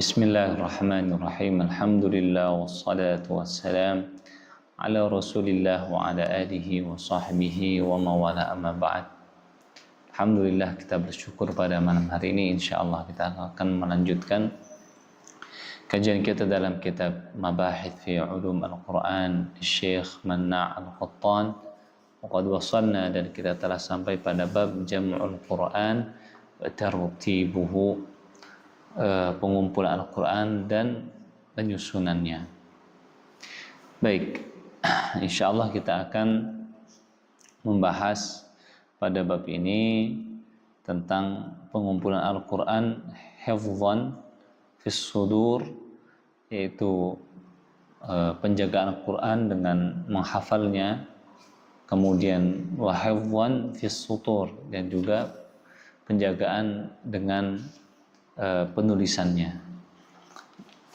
Bismillahirrahmanirrahim. Alhamdulillah wassalatu wassalam ala Rasulillah wa ala alihi wa sahbihi wa mawala amma ba'd. Alhamdulillah, kita bersyukur pada malam hari ini insyaallah kita akan melanjutkan kajian kita dalam kitab Mabahith fi Ulum Al-Quran Syekh Manna' Al-Qattan. Qad wasalna, dan kita telah sampai pada bab Jam'ul Quran wa tartibuhu, pengumpulan Al-Quran dan penyusunannya. Baik, insyaallah kita akan membahas pada bab ini tentang pengumpulan Al-Quran hifdzan fis sudur, yaitu penjagaan Al-Quran dengan menghafalnya, kemudian wa hifdzan fis sutur, dan juga penjagaan dengan penulisannya.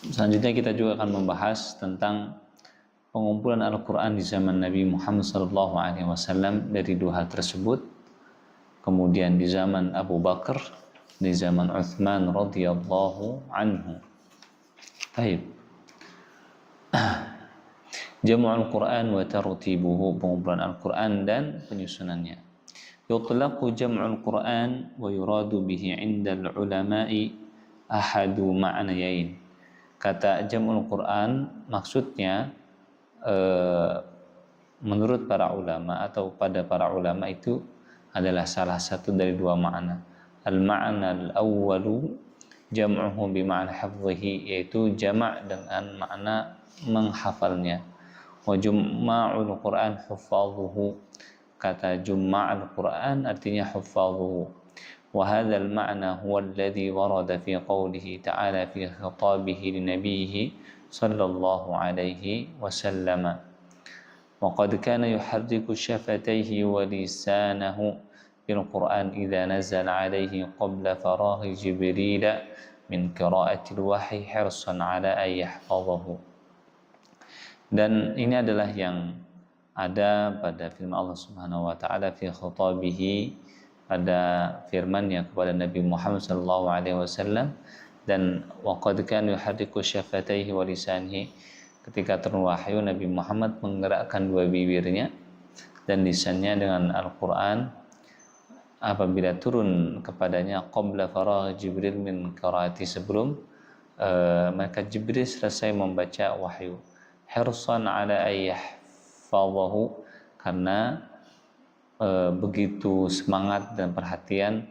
Selanjutnya kita juga akan membahas tentang pengumpulan Al-Quran di zaman Nabi Muhammad SAW dari dua hal tersebut. Kemudian di zaman Abu Bakar, di zaman Uthman radhiyallahu anhu. Baik. Jam'ul Quran wa tartibuhu, pengumpulan Al-Quran dan penyusunannya. Yutlaqu jam'ul Quran wa yuradu bihi 'inda al-ulama'i ahadu ma'nayain. Kata jam'ul Quran maksudnya menurut para ulama atau pada para ulama itu adalah salah satu dari dua makna. Al-ma'na al-awwalu jam'uhu bi ma'na hifdhihi, yaitu jama' dengan makna menghafalnya. Wa jumma'ul Quran huffadhuhu, kata jumma' al-Quran artinya huffadhuhu. Wa hadzal ma'na huwa alladhi warada fi qawlihi ta'ala fi khitabihi li nabiyhi sallallahu alaihi wasallam. Wa qad kana yuharriku shafatayhi wa lisanahu bil Quran idza nazala alaihi qabla faraghi Jibril min qira'ati al-wahyi hirsan ala an yahfadhahu. Dan ini adalah yang ada pada firman Allah Subhanahu wa taala fi khitabihi, pada firman-Nya kepada Nabi Muhammad sallallahu alaihi wasallam, dan waqad kana yuharriku syafataihi wa lisanihi, ketika turun wahyu Nabi Muhammad menggerakkan dua bibirnya dan lisannya dengan Al-Qur'an apabila turun kepadanya qabla faragh Jibril min qiraati, sebelum maka Jibril selesai membaca wahyu, hirsan ala ayyah fadhahu, karena begitu semangat dan perhatian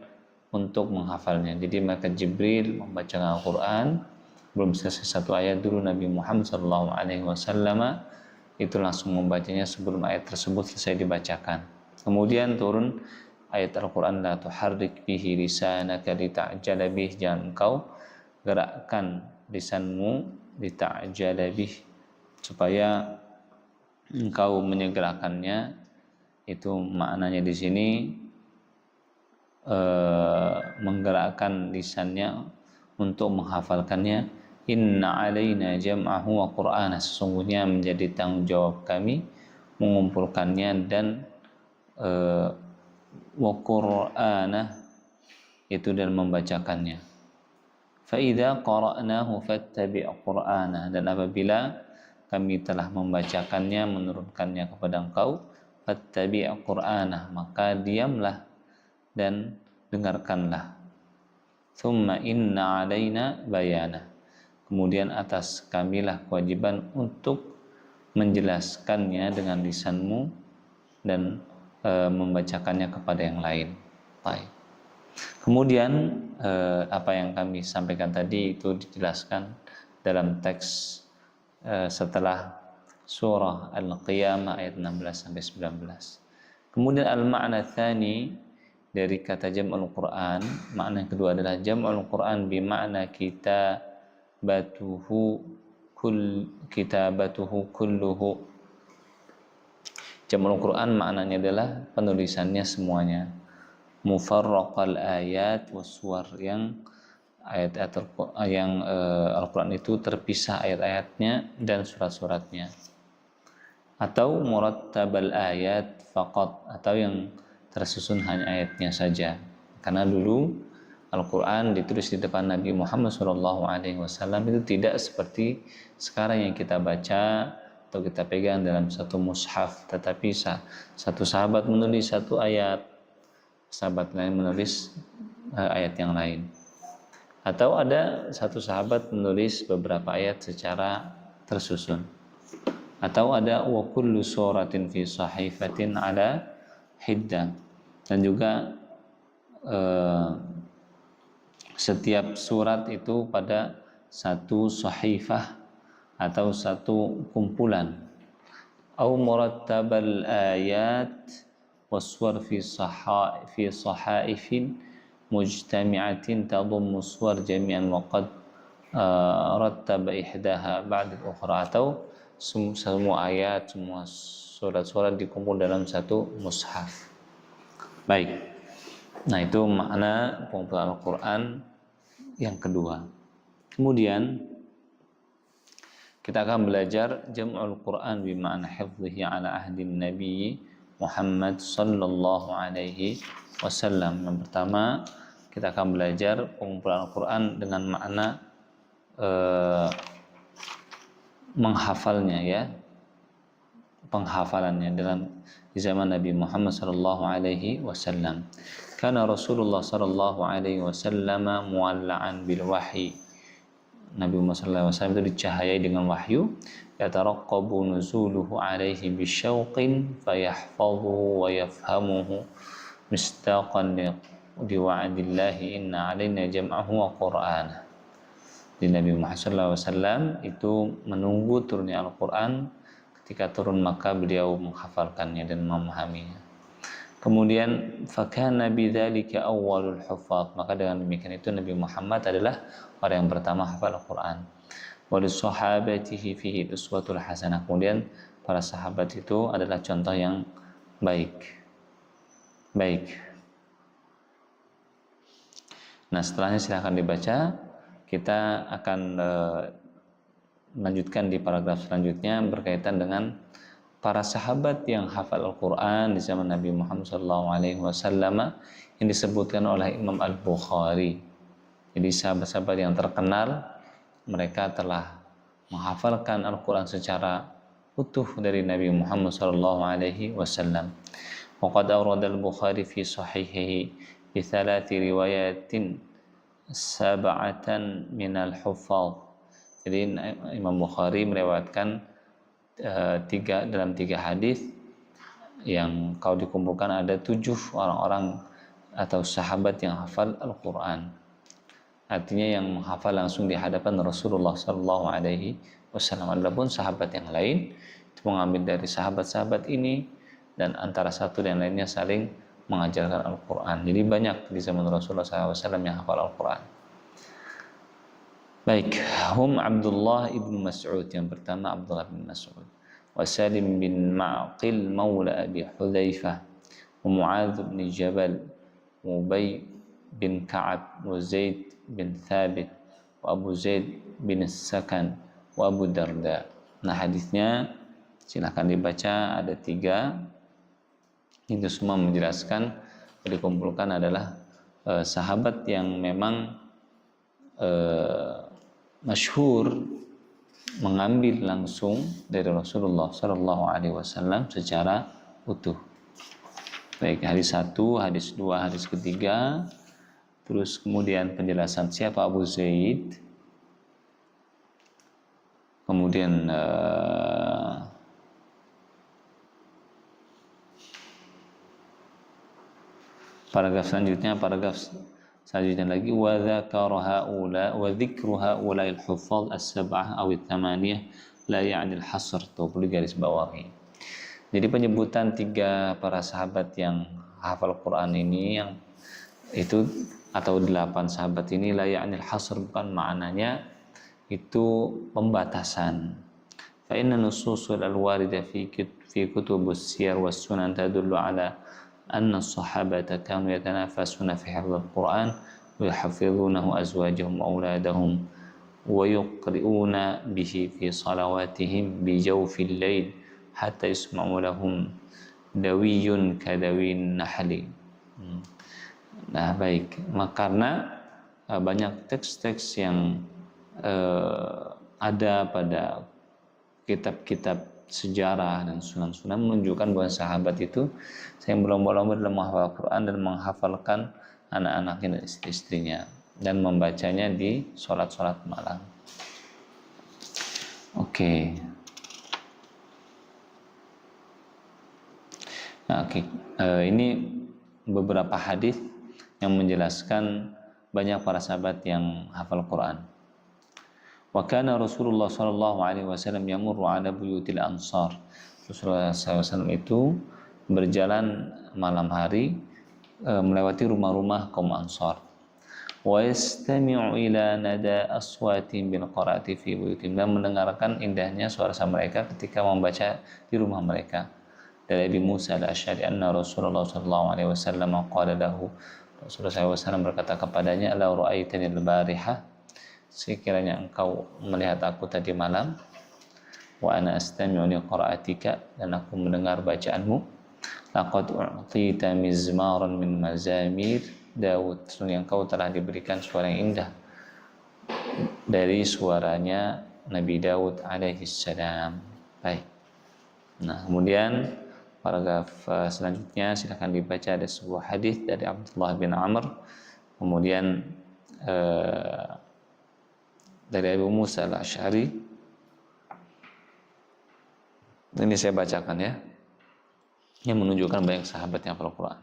untuk menghafalnya. Jadi maka Jibril membaca Al-Quran, belum selesai satu ayat dulu Nabi Muhammad SAW itu langsung membacanya sebelum ayat tersebut selesai dibacakan. Kemudian turun ayat Al-Quran, la tuharrik bihi lisanaka lita'jala bih, jangan engkau gerakkan lisanmu lita'jala bih, supaya engkau menyegerakannya. Itu maknanya di sini menggerakkan lisannya untuk menghafalkannya. Inna alaina jam'ahu wa qur'ana, sesungguhnya menjadi tanggung jawab kami mengumpulkannya dan wa qur'ana, itu dan membacakannya. Fa idza qara'nahu fattabi' qur'ana, dan apabila kami telah membacakannya, menurunkannya kepada engkau, fattabi' qur'anah, maka diamlah dan dengarkanlah. Thumma inna alaina bayana, kemudian atas kamilah kewajiban untuk menjelaskannya dengan lisanmu dan membacakannya kepada yang lain. Baik. Kemudian apa yang kami sampaikan tadi itu dijelaskan dalam teks setelah surah Al-Qiyamah ayat 16 sampai 19. Kemudian al-ma'na tsani dari kata jam'ul Quran, makna yang kedua adalah jam'ul Quran bi makna kitabatuhu kulluhu. Jam'ul Quran maknanya adalah penulisannya semuanya. Mufarraqal ayat was-suwar, yang ayat-ayat yang Al-Quran itu terpisah ayat-ayatnya dan surat-suratnya. Atau murattabal ayat faqat, atau yang tersusun hanya ayatnya saja. Karena dulu Al-Quran ditulis di depan Nabi Muhammad SAW itu tidak seperti sekarang yang kita baca atau kita pegang dalam satu mushaf, tetapi satu sahabat menulis satu ayat, sahabat lain menulis ayat yang lain, atau ada satu sahabat menulis beberapa ayat secara tersusun, atau ada wa kullu suratin fi sahifatin ala hiddah, dan juga setiap surat itu pada satu sahifah atau satu kumpulan. Au murattabal ayat waswar fi sahaifin mujtami'atin tadummu suwar jami'an wa qad rattaba ihdaha ba'da al-ukhra, atau semua ayat, semua surat-surat dikumpul dalam satu mushaf. Baik. Nah, itu makna pengumpulan Al-Quran yang kedua. Kemudian kita akan belajar jam'ul Quran bima'na hifdhihi ala ahdin Nabi Muhammad sallallahu alaihi wasallam. Yang pertama, kita akan belajar pengumpulan Al-Quran dengan makna menghafalnya, ya, penghafalannya di zaman Nabi Muhammad sallallahu alaihi wasallam. Karena Rasulullah sallallahu alaihi wasallam mualla'an bil wahyi. Nabi Muhammad sallallahu alaihi wasallam itu dicahayai dengan wahyu. Yataraqqabu nuzuluhu alaihi bisyauqin fayahfazuhu wa yafhamuhu mistaqan li wa'dillahi inna alaina jam'ahu wa qur'ana. Di Nabi Muhammad sallallahu alaihi wasallam itu menunggu turunnya Al-Qur'an. Ketika turun maka beliau menghafalkannya dan memahaminya. Kemudian fakana bidzalika awwalul huffaz, maka dengan demikian itu Nabi Muhammad adalah orang yang pertama hafal Al-Qur'an. Wa lissahabatihi fihi uswatul hasanah, kemudian para sahabat itu adalah contoh yang baik. Nah, setelahnya silahkan dibaca. Kita akan melanjutkan di paragraf selanjutnya berkaitan dengan para sahabat yang hafal Al-Quran di zaman Nabi Muhammad SAW yang disebutkan oleh Imam Al-Bukhari. Jadi sahabat-sahabat yang terkenal, mereka telah menghafalkan Al-Quran secara utuh dari Nabi Muhammad SAW. Waqad awrada Al-Bukhari fi sahihihi bi thalathi riwayatin sab'atan minal huffaz. Jadi Imam Bukhari melewatkan dalam tiga hadis yang kalau dikumpulkan ada 7 orang-orang atau sahabat yang hafal Al-Quran. Artinya yang menghafal langsung di hadapan Rasulullah Sallallahu Alaihi Wasallam. Adapun sahabat yang lain itu mengambil dari sahabat-sahabat ini, dan antara satu dan lainnya saling mengajarkan Al-Quran. Jadi banyak di zaman Rasulullah SAW yang hafal Al-Quran. Baik, Abdullah ibn Mas'ud, yang pertama Abdullah bin Mas'ud, wa Salim bin Ma'qil maula Abi Hudzaifah, wa Mu'adz bin Jabal, wa Ubay bin Ka'ab, wa Zaid bin Thabit, wa Abu Zaid bin Sakan, wa Abu Darda. Nah, hadisnya silahkan dibaca, ada 3. Itu semua menjelaskan dikumpulkan adalah sahabat yang memang masyhur mengambil langsung dari Rasulullah Sallallahu Alaihi Wasallam secara utuh. Baik, hadis 1, hadis 2, hadis ketiga, terus kemudian penjelasan siapa Abu Zaid, kemudian paragraf selanjutnya lagi wa dzakara haula wa dzikru haula al-huffaz as-sab'ah aw ats-tsamaniyah la ya'ni al-hasr, tuh perlu garis bawahi. Jadi penyebutan 3 para sahabat yang hafal Quran ini, yang itu atau 8 sahabat ini, la ya'ni al-hasr, bukan maknanya itu pembatasan. Fa inna nususul al-warida fi kutubus siyar was sunan tadullu ala anna as-sahabata kanu yatanafasuna fi hifdzil Qur'an wa yuhaffizunahu azwajuhum wa auladahum wa yuqri'una bihi fi salawatihim bi jawfil lail hatta yusma'u lahum dawiyyun kadawin nahli. Nah, baik, karena banyak teks-teks yang ada pada kitab-kitab sejarah dan sunan-sunan menunjukkan bahwa sahabat itu yang berlomba-lomba dalam menghafal Quran dan menghafalkan anak-anaknya dan istri-istrinya dan membacanya di sholat-sholat malam. Oke. Nah, ini beberapa hadis yang menjelaskan banyak para sahabat yang hafal Quran. Wa kana Rasulullah sallallahu alaihi wasallam yamurru ala buyutil ansar. Rasulullah SAW itu berjalan malam hari melewati rumah-rumah kaum Ansar. Wa yastami'u ila nada aswatin bil qiraati fi buyutihim, dan mendengarkan indahnya suara mereka ketika membaca di rumah mereka. Dari Abi Musa al-Asy'ari anna Rasulullah sallallahu alaihi wasallam qala lahu, Rasulullah SAW berkata kepadanya, la ra'aitani al-barihah, sekiranya engkau melihat aku tadi malam, wa ana astami'u li qira'atika, dan aku mendengar bacaanmu, laqad u'tita mizmaran min mazamir Daud, yang engkau telah diberikan suara yang indah dari suaranya Nabi Daud alaihi salam. Baik. Nah, kemudian paragraf selanjutnya silakan dibaca, ada sebuah hadis dari Abdullah bin Amr, kemudian dari Abu Musa al-Asy'ari. Ini saya bacakan ya, yang menunjukkan banyak sahabat yang hafal Quran.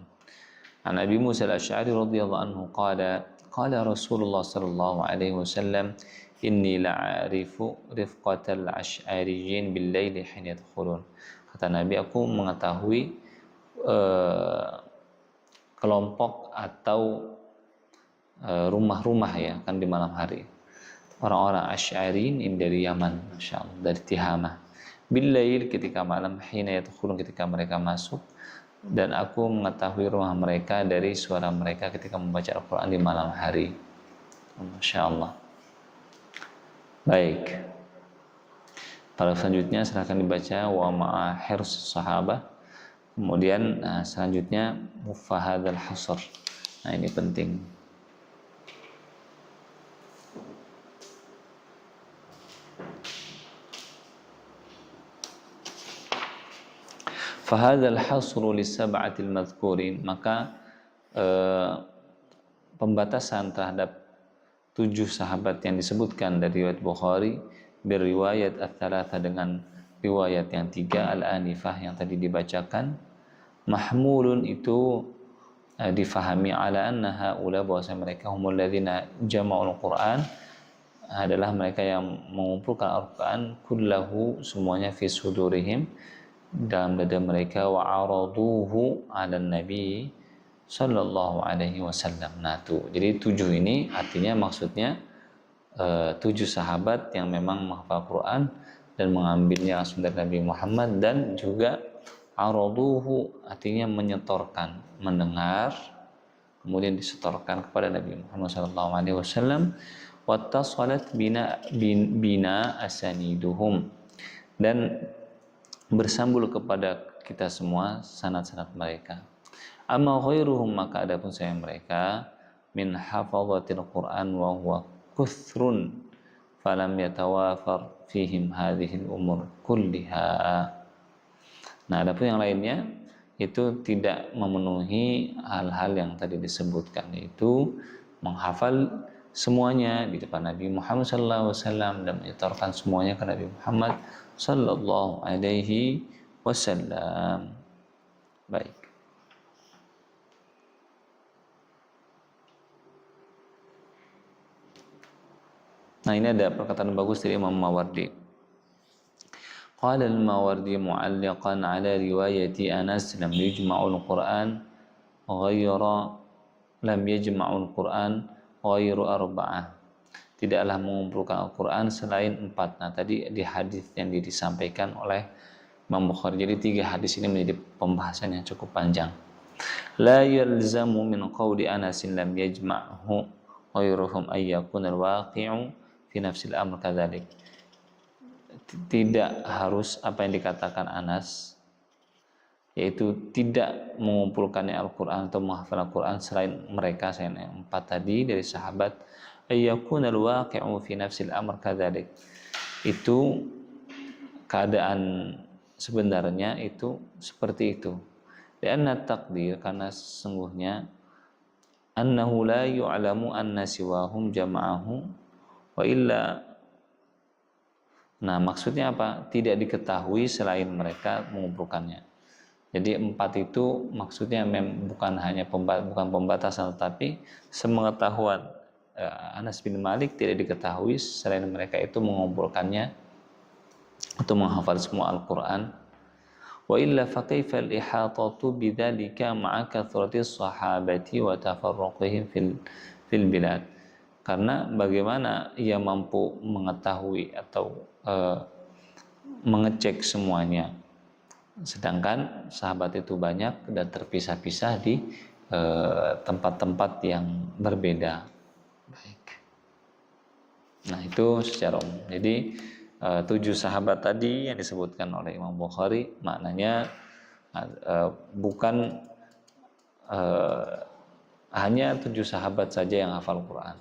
An Abi Musa al-Asy'ari radhiyallahu anhu qala Rasulullah sallallahu alaihi wasallam, inni la'arifu rifqatal asy'ariyyin bil laili hina yadkhulun. Kata Nabi, aku mengetahui kelompok atau rumah-rumah ya kan di malam hari. Orang-orang Asy'ariyin ini dari Yaman, masyaallah, dari Tihamah. Bil lail, ketika malam, hina yadkhulun, ketika mereka masuk, dan aku mengetahui rumah mereka dari suara mereka ketika membaca Al-Quran di malam hari. Masya Allah. Baik. Pada selanjutnya silahkan dibaca wa ma'a hirs sahabah. Kemudian selanjutnya mufahadal hasr. Nah, ini penting. Fahadal hasru lisab'atil madhkurin, maka pembatasan terhadap 7 sahabat yang disebutkan dari riwayat Bukhari, beriwayat ats-tsalatsa, dengan riwayat yang 3 al-anifah yang tadi dibacakan, mahmulun, itu difahami ala anna haula, bahwasanya mereka humul ladzina jama'ul Qur'an, adalah mereka yang mengumpulkan Al-Qur'an, kullahu, semuanya, fi sudurihim, dalam dada mereka, wa araduhu 'ala nabi sallallahu alaihi wasallam. Nah, tuh. Jadi 7 ini artinya maksudnya 7 sahabat yang memang menghafal Quran dan mengambilnya langsung dari Nabi Muhammad, dan juga araduhu artinya menyetorkan, mendengar kemudian disetorkan kepada Nabi Muhammad sallallahu alaihi wasallam. Wattasalat bina asaniduhum, dan bersambung kepada kita semua sanad-sanad mereka. Amma ghairuhum, maka adapun saya mereka, min hafazatil Quran wa huwa kuthrun falam yatawafar fihim hadhil umur kulliha. Nah, adapun yang lainnya itu tidak memenuhi hal-hal yang tadi disebutkan, yaitu menghafal semuanya di depan Nabi Muhammad sallallahu alaihi wasallam dan menyetorkan semuanya ke Nabi Muhammad sallallahu alaihi wasallam. Baik. Nah, ini ada perkataan bagus dari Imam Mawardi. Qala al-Mawardi mu'alliqan ala riwayati Anas, lam yajma'ul Qur'an ghairu arba'ah. Tidaklah mengumpulkan Al-Quran selain 4. Nah, tadi di hadis yang disampaikan oleh Imam Bukhari. Jadi 3 hadis ini menjadi pembahasan yang cukup panjang. La yalzamu min qawli Anasin lam yajma'hu ghairuhum ayyakun al-waqi'u fi nafsil amr kadzalik. Tidak harus apa yang dikatakan Anas yaitu tidak mengumpulkannya Al-Quran atau menghafal Al-Quran selain mereka, selain yang empat tadi dari sahabat, ayyakun al-waqi'u fi nafsil amr kadzalik, itu keadaan sebenarnya itu seperti itu. Karena takdir, karena sesungguhnya annahu la yu'lamu anna siwahum jama'ahu wa illa. Nah, maksudnya apa? Tidak diketahui selain mereka mengumpulkannya. Jadi empat itu maksudnya bukan hanya bukan pembatasan, tetapi sepengetahuan Anas bin Malik tidak diketahui selain mereka itu mengumpulkannya atau menghafal semua Al-Quran. Wa illa fa kaifa al-ihatatu bidzalika ma'a kathrati sahabati wa tafarruqihim fil bilad. Karena bagaimana ia mampu mengetahui atau mengecek semuanya, sedangkan sahabat itu banyak dan terpisah-pisah di tempat-tempat yang berbeda. Baik. Nah, itu secara umum. Jadi 7 sahabat tadi yang disebutkan oleh Imam Bukhari maknanya bukan hanya 7 sahabat saja yang hafal Quran.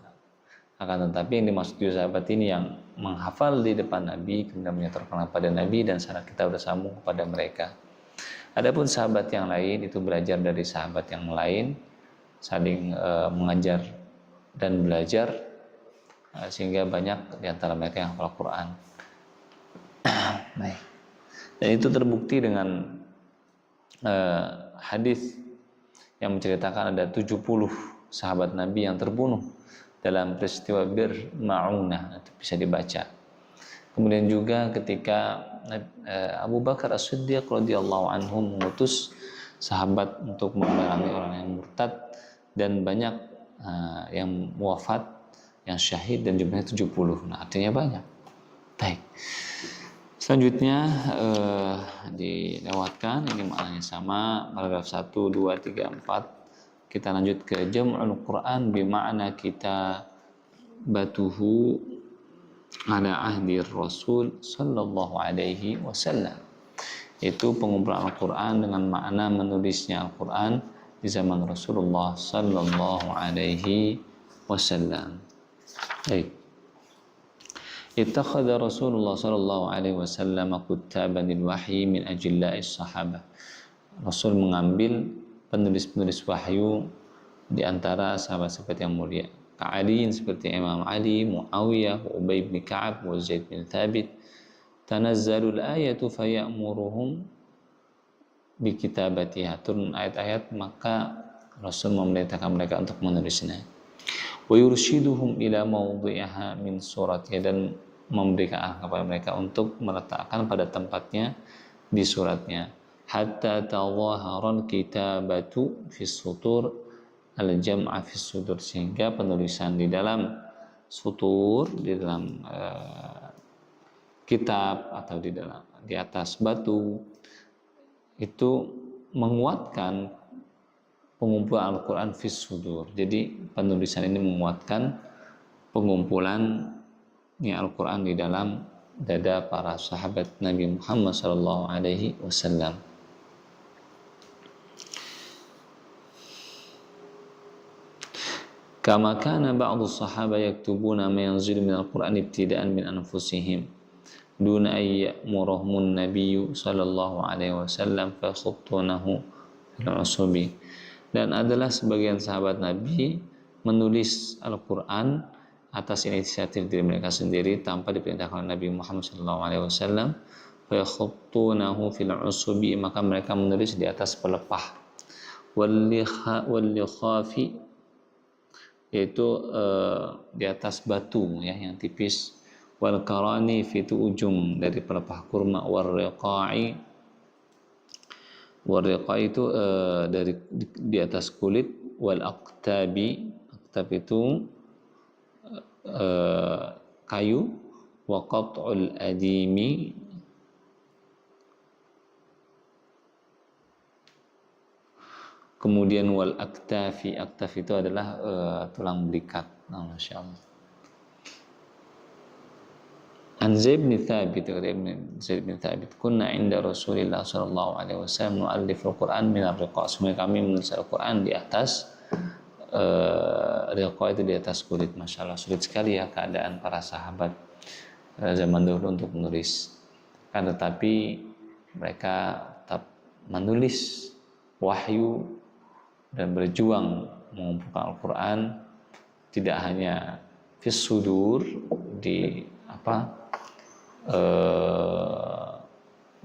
Akan tetapi yang dimaksud 7 sahabat ini yang menghafal di depan Nabi, kemudian menyetorkan pada Nabi, dan saat kita sudah sambung kepada mereka. Adapun sahabat yang lain itu belajar dari sahabat yang lain, saling mengajar dan belajar, sehingga banyak di antara mereka yang hafal Quran. Baik. Dan itu terbukti dengan hadis yang menceritakan ada 70 sahabat Nabi yang terbunuh dalam peristiwa Bir Ma'unah, itu bisa dibaca. Kemudian juga ketika Abu Bakar As-Siddiq radhiyallahu anhu mengutus sahabat untuk memerangi orang yang murtad, dan banyak yang wafat, yang syahid, dan jumlahnya 70. Nah, artinya banyak. Baik. Selanjutnya dilewatkan, ini maknanya sama, paragraf 1, 2, 3, 4. Kita lanjut ke jam'ul Quran bima'na kita batuhu ala ahdi Rasul sallallahu alaihi wasallam. Itu pengumpulan Al-Quran dengan makna menulisnya Al-Quran di zaman Rasulullah sallallahu alaihi wasallam. Baik. Ittakhadha Rasulullah sallallahu alaihi wasallam kuttaban lil wahyi min ajilla'is sahabah. Rasul mengambil penulis-penulis wahyu di antara sahabat-sahabat yang mulia. Ka'aliin, seperti Imam Ali, Muawiyah, Ubay bin Ka'ab, wa Zaid bin Thabit. Tanazzalul ayatu fayamuruhum bikitabatiha. Turun ayat-ayat, maka Rasul memerintahkan mereka untuk menulisnya. Wa yurshiduhum ila mawdi'aha min suratiha, dan memberikan arah kepada mereka untuk meletakkan pada tempatnya di suratnya. Hatta tawaharan kitabatu fis sutur al-jam'a fis sudur, sehingga penulisan di dalam sutur, di dalam kitab atau di atas batu itu menguatkan pengumpulan Al-Quran fis sudur. Jadi penulisan ini menguatkan pengumpulan Al-Quran di dalam dada para sahabat Nabi Muhammad sallallahu alaihi wasallam. Kama kana ba'du sahaba yaktubuna ma yanzilu min al-Qur'an ibtida'an min anfusihim duna ay ya'muruhum an-nabiy sallallahu alaihi wasallam fa khutunahu fil usubi. Dan adalah sebagian sahabat Nabi menulis Al-Qur'an atas inisiatif diri mereka sendiri tanpa diperintahkan Nabi Muhammad sallallahu alaihi wasallam. Fa khutunahu fil usubi, maka mereka menulis di atas pelepah. Wal likhafi, yaitu di atas batu ya yang tipis. Wal karani, itu ujung dari pelepah kurma. Warriqai itu dari di atas kulit. Wal aqtabi, aqtab itu kayu. Wa qat'ul adimi, kemudian wal aktafi, aktaf itu adalah tulang belikat. Masya Allah. An Zaid bin Thabit, Zaid bin Thabit, kunna inda Rasulillah sallallahu alaihi wasallam nu'alliful Qur'an min ar-riqa. Kami menulis Al-Qur'an di atas riqa, itu di atas kulit. Masyaallah, sulit sekali ya keadaan para sahabat zaman dulu untuk menulis. Kan tetapi mereka tetap menulis wahyu dan berjuang mengumpulkan Al-Qur'an, tidak hanya fis sudur, di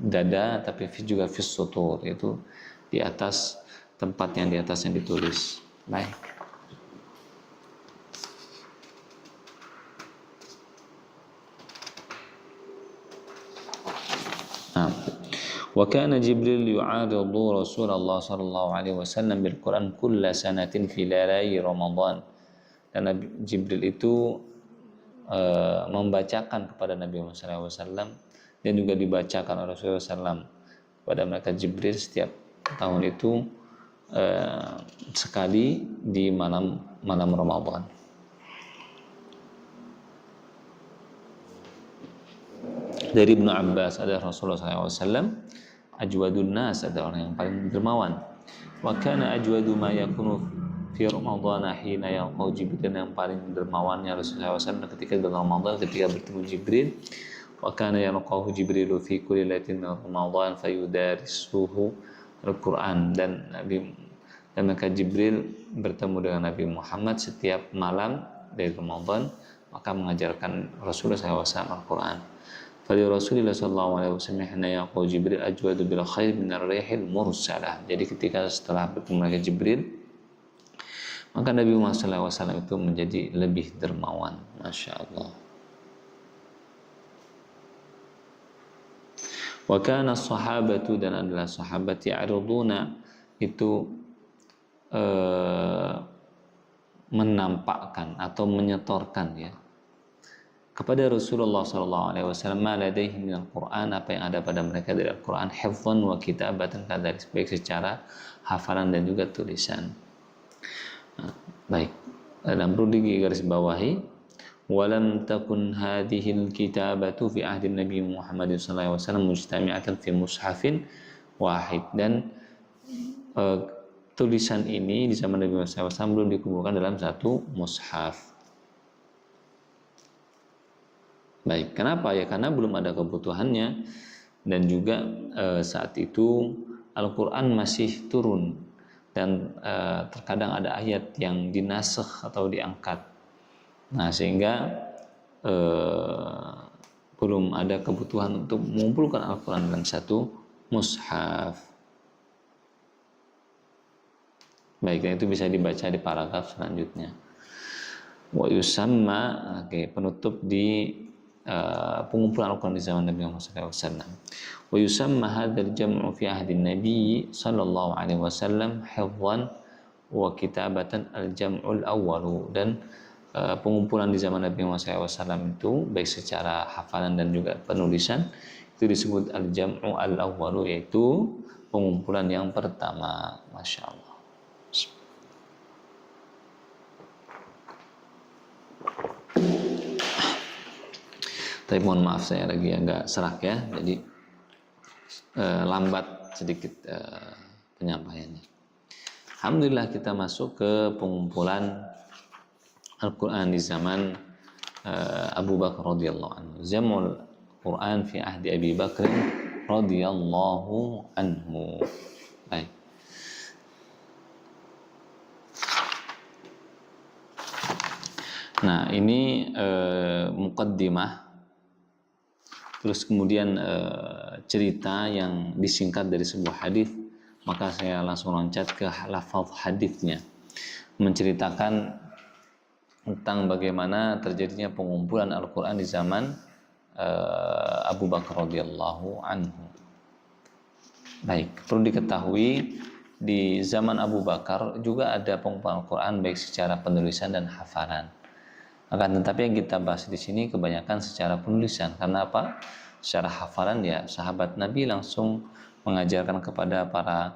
dada, tapi juga fis sutur, itu di atas tempat yang di atas yang ditulis. Baik. Wa kana Jibril yu'aridu Rasulullah sallallahu alaihi wasallam bil Quran kulla sanatin fi layali Ramadan. Dan Jibril itu membacakan kepada Nabi Muhammad SAW dan juga dibacakan oleh Rasulullah SAW kepada mereka Jibril setiap tahun itu sekali di malam Ramadan. Dari Ibnu Abbas, ada Rasulullah SAW ajwadun nas, ada orang yang paling dermawan. Wa kana ajwadu ma yakunu fi Ramadan hina yalqa Jibril, yang paling dermawannya Rasulullah SAW ketika dalam Ramadan, ketika bertemu Jibril. Wa kana yalqahu Jibril fi kulli lailatin Ramadan fayudarisuhu Al-Qur'an, dan maka Jibril bertemu dengan Nabi Muhammad setiap malam dari Ramadan, maka mengajarkan Rasulullah SAW Al-Qur'an. Fali Rasulullah sallallahu alaihi wasallam hina yalqa Jibril ajwadu bil khair min ar-rihil mursalah. Jadi ketika setelah bertemu dengan Jibril, maka Nabi Muhammad SAW itu menjadi lebih dermawan. Masya Allah. Wa kana sahabatu, dan adalah sahabat ya'riduna, itu menampakkan atau menyetorkan ya kepada Rasulullah SAW ma ladaihi minal Qur'an, apa yang ada pada mereka dari Al-Quran, hifdhan wa kitabatan, baik secara hafalan dan juga tulisan. Baik, dan perlu digarisbawahi, walam takun hadhil kitabatu fi ahdi Nabi Muhammad sallallahu alaihi wasallam mujtami'atan fi mushafin wahid, dan tulisan ini di zaman Nabi Muhammad SAW belum dikumpulkan dalam satu mushaf. Baik, kenapa ya? Karena belum ada kebutuhannya, dan juga saat itu Al-Quran masih turun, dan terkadang ada ayat yang dinasakh atau diangkat. Nah, sehingga belum ada kebutuhan untuk mengumpulkan Al-Quran dalam satu mushaf. Baik, dan itu bisa dibaca di paragraf selanjutnya. Wa yusamma, penutup di pengumpulan Al-Quran di zaman Nabi Muhammad SAW. Wa yusamma hadzal jam'u fi ahdi Nabi sallallahu alaihi wasallam hifdhan wa kitabatan al-jam'ul awwalu, dan pengumpulan di zaman Nabi Muhammad SAW itu baik secara hafalan dan juga penulisan itu disebut al-jam'u al-awwalu, yaitu pengumpulan yang pertama. Masya Allah. Tapi mohon maaf, saya lagi agak serak ya, jadi lambat sedikit penyampaiannya. Alhamdulillah, kita masuk ke pengumpulan Al-Quran di zaman Abu Bakar radhiyallahu anhu. Jam'ul Quran fi ahdi Abi Bakr radhiyallahu anhu. Baik. Nah, ini muqaddimah. Terus kemudian cerita yang disingkat dari sebuah hadis, maka saya langsung loncat ke lafaz hadisnya, menceritakan tentang bagaimana terjadinya pengumpulan Al-Quran di zaman Abu Bakar radhiyallahu anhu. Baik, perlu diketahui di zaman Abu Bakar juga ada pengumpulan Al-Quran baik secara penulisan dan hafalan. Akan tetapi yang kita bahas di sini kebanyakan secara penulisan. Karena apa? Secara hafalan ya sahabat Nabi langsung mengajarkan kepada para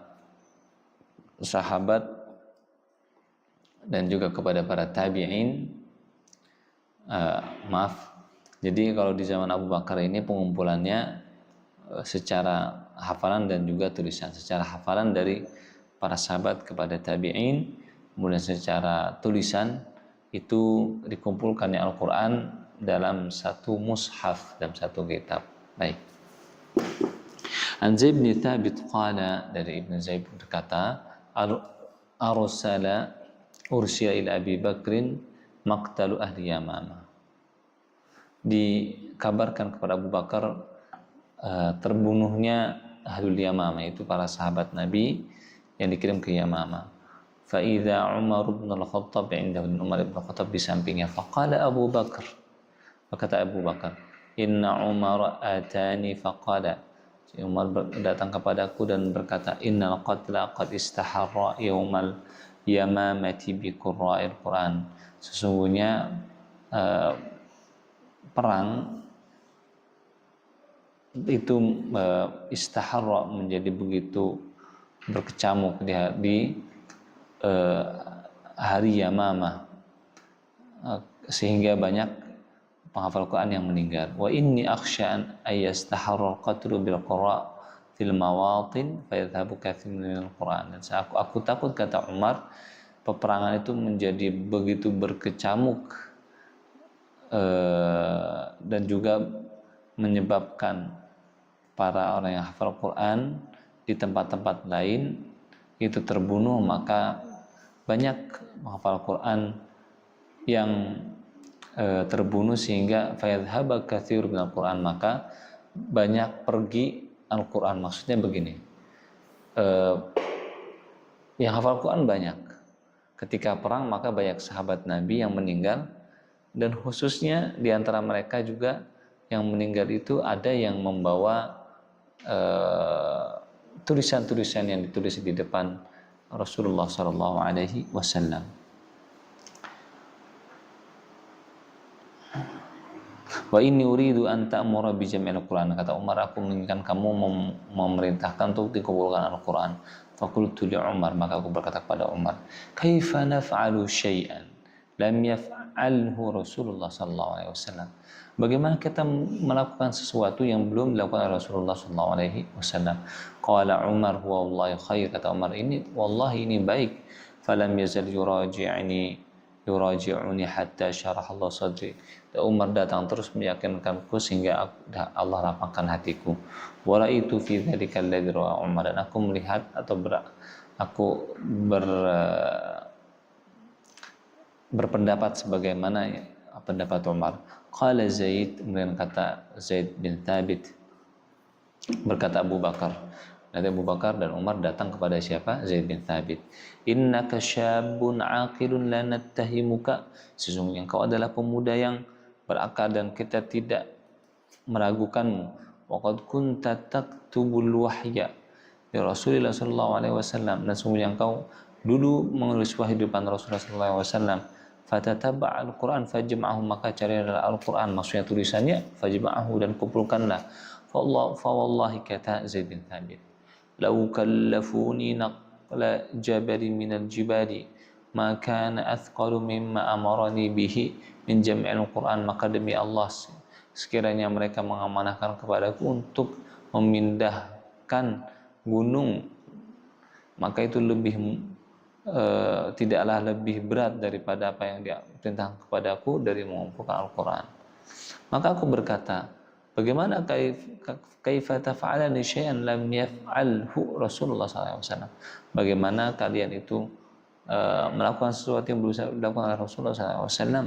sahabat dan juga kepada para tabi'in, Jadi kalau di zaman Abu Bakar ini pengumpulannya secara hafalan dan juga tulisan, secara hafalan dari para sahabat kepada tabi'in, kemudian secara tulisan itu dikumpulkannya Al-Quran dalam satu mushaf, dalam satu kitab. Baik. An Zaid bin Thabit qala, dari Ibn Zaid berkata, arsala ursiya ila Abi Bakrin maqtalu ahli Yamamah. Dikabarkan kepada Abu Bakar terbunuhnya ahlul Yamamah, itu para sahabat Nabi yang dikirim ke Yamamah. Fa idza Umar bin Al-Khattab, indahu Umar bin Al-Khattab di sampingnya. Faqala Abu Bakar, berkata Abu Bakar, inna Umar atani faqala, Umar datang kepadaku dan berkata, innal qatla qad istaharra yaumal yamamati bi qurra'il Quran. Sesungguhnya perang itu istaharra, menjadi begitu berkecamuk di hari Yamamah, sehingga banyak penghafal Quran yang meninggal. Wa inni akhsha an ayastaharra al-qatlu bil qura fil mawatin fayadhhabu katsirun minal Quran. Dan aku takut, kata Umar, peperangan itu menjadi begitu berkecamuk dan juga menyebabkan para orang yang hafal Quran di tempat-tempat lain itu terbunuh, maka banyak menghafal Quran yang terbunuh, sehingga fayadhhaba katsirun minal Quran, maka banyak pergi Al-Quran. Maksudnya begini, yang hafal Quran banyak, ketika perang maka banyak sahabat Nabi yang meninggal, dan khususnya di antara mereka juga yang meninggal itu ada yang membawa tulisan-tulisan yang ditulis di depan Rasulullah SAW. Wa inni uridu an ta'mura bi jam'il Qur'an. Kata Umar, aku menginginkan kamu memerintahkan untuk dikumpulkan Al-Quran. Faqultu li Umar, maka aku berkata kepada Umar, kaifa naf'alu syai'an lam yaf'alhu Rasulullah sallallahu alaihi wasallam. Bagaimana kita melakukan sesuatu yang belum dilakukan oleh Rasulullah sallallahu alaihi wasallam? Qala Umar, huwa wallahi khair. Kata Umar, ini wallahi ini baik. Falam yazal yuraji'uni hatta syarahallahu sadri. Umar datang terus meyakinkanku sehingga Allah lapangkan hatiku. Wala itu fi dzalika alladzi ra'a Umar, dan aku melihat atau berpendapat sebagaimana pendapat Umar. Qala Zaid, kemudian kata Zaid bin Thabit, berkata Abu Bakar. Nanti Abu Bakar dan Umar datang kepada siapa? Zaid bin Thabit. Innaka syabun aqilun la nattahimuka. Sesungguhnya engkau adalah pemuda yang berakal dan kita tidak meragukanmu. Waqad kunta taktubul wahya li Rasulillah sallallahu alaihi wasallam. Dan sesungguhnya engkau dulu menulis wahyu di depan Rasulullah sallallahu alaihi wasallam. Fatatabba' al-Quran fajma'ahu, maka carilah Al-Quran, maksudnya tulisannya, fajma'ahu, dan kumpulkanlah. Fa wallahi, kata Zaid bin Thabit, law kallafuni naqla jabari minal jibali ma kana athqalu mimma amarani bihi min jam'il Quran. Maka demi Allah, sekiranya mereka mengamanahkan kepadaku untuk memindahkan gunung, maka itu tidaklah lebih berat daripada apa yang dia perintahkan kepadaku dari mengumpulkan Al-Quran. Maka aku berkata, bagaimana kaifa taf'alani syai'an lam yaf'alhu Rasulullah SAW? Bagaimana kalian itu melakukan sesuatu yang belum dilakukan oleh Rasulullah SAW?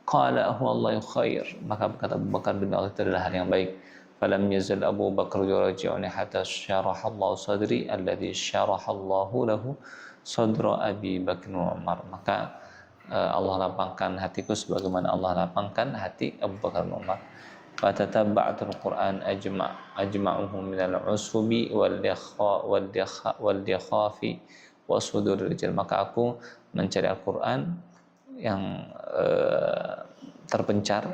Qala huwallahi khair. Maka berkata Abu Bakar, demi Allah, itu adalah hal yang baik. Falam yazal Abu Bakar yuraji'uni hatta syarahallahu sadri alladhi syarahallahu lahu sadra Abi Bakr Umar. Maka Allah lapangkan hatiku sebagaimana Allah lapangkan hati Abu Bakar dan Umar. Fatatabba'tul Quran ajma'uhu minal usfubi wal dikhafi wa sudur rijal. Maka aku mencari Al-Quran yang terpencar,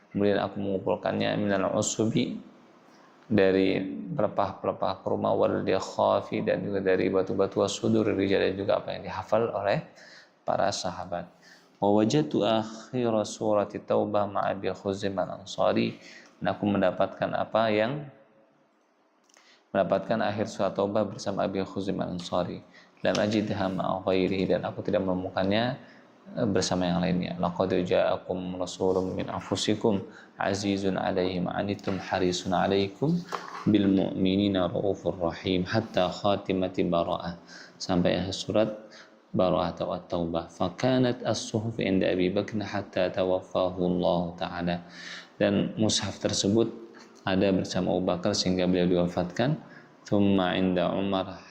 kemudian aku mengumpulkannya minal usfubi, dari pelepah-pelepah kurma, wal dikhafi, dan juga dari batu-batu, sudur rijal, dan juga apa yang dihafal oleh para sahabat. Wa wajadtu akhir surati Taubah ma'a Abi Khuzaim al-Ansari, dan aku mendapatkan akhir surat Taubah bersama Abi Khuzaim al-Ansari. Lam ajidha ma'a ghairihi, dan aku tidak menemukannya bersama yang lainnya. Laqad ja'akum rasulun min anfusikum azizun 'alaihi ma 'anittum harisun 'alaikum bil mu'minina raufur rahim, hatta khatimati Bara'ah, sampai surat Bara'ah atau At-Taubah. Fakanat as-suhuf inda Abi Bakr hatta tawaffahu Allah taala, dan mushaf tersebut ada bersama Abu Bakar sehingga beliau diwafatkan. Thumma inda Umar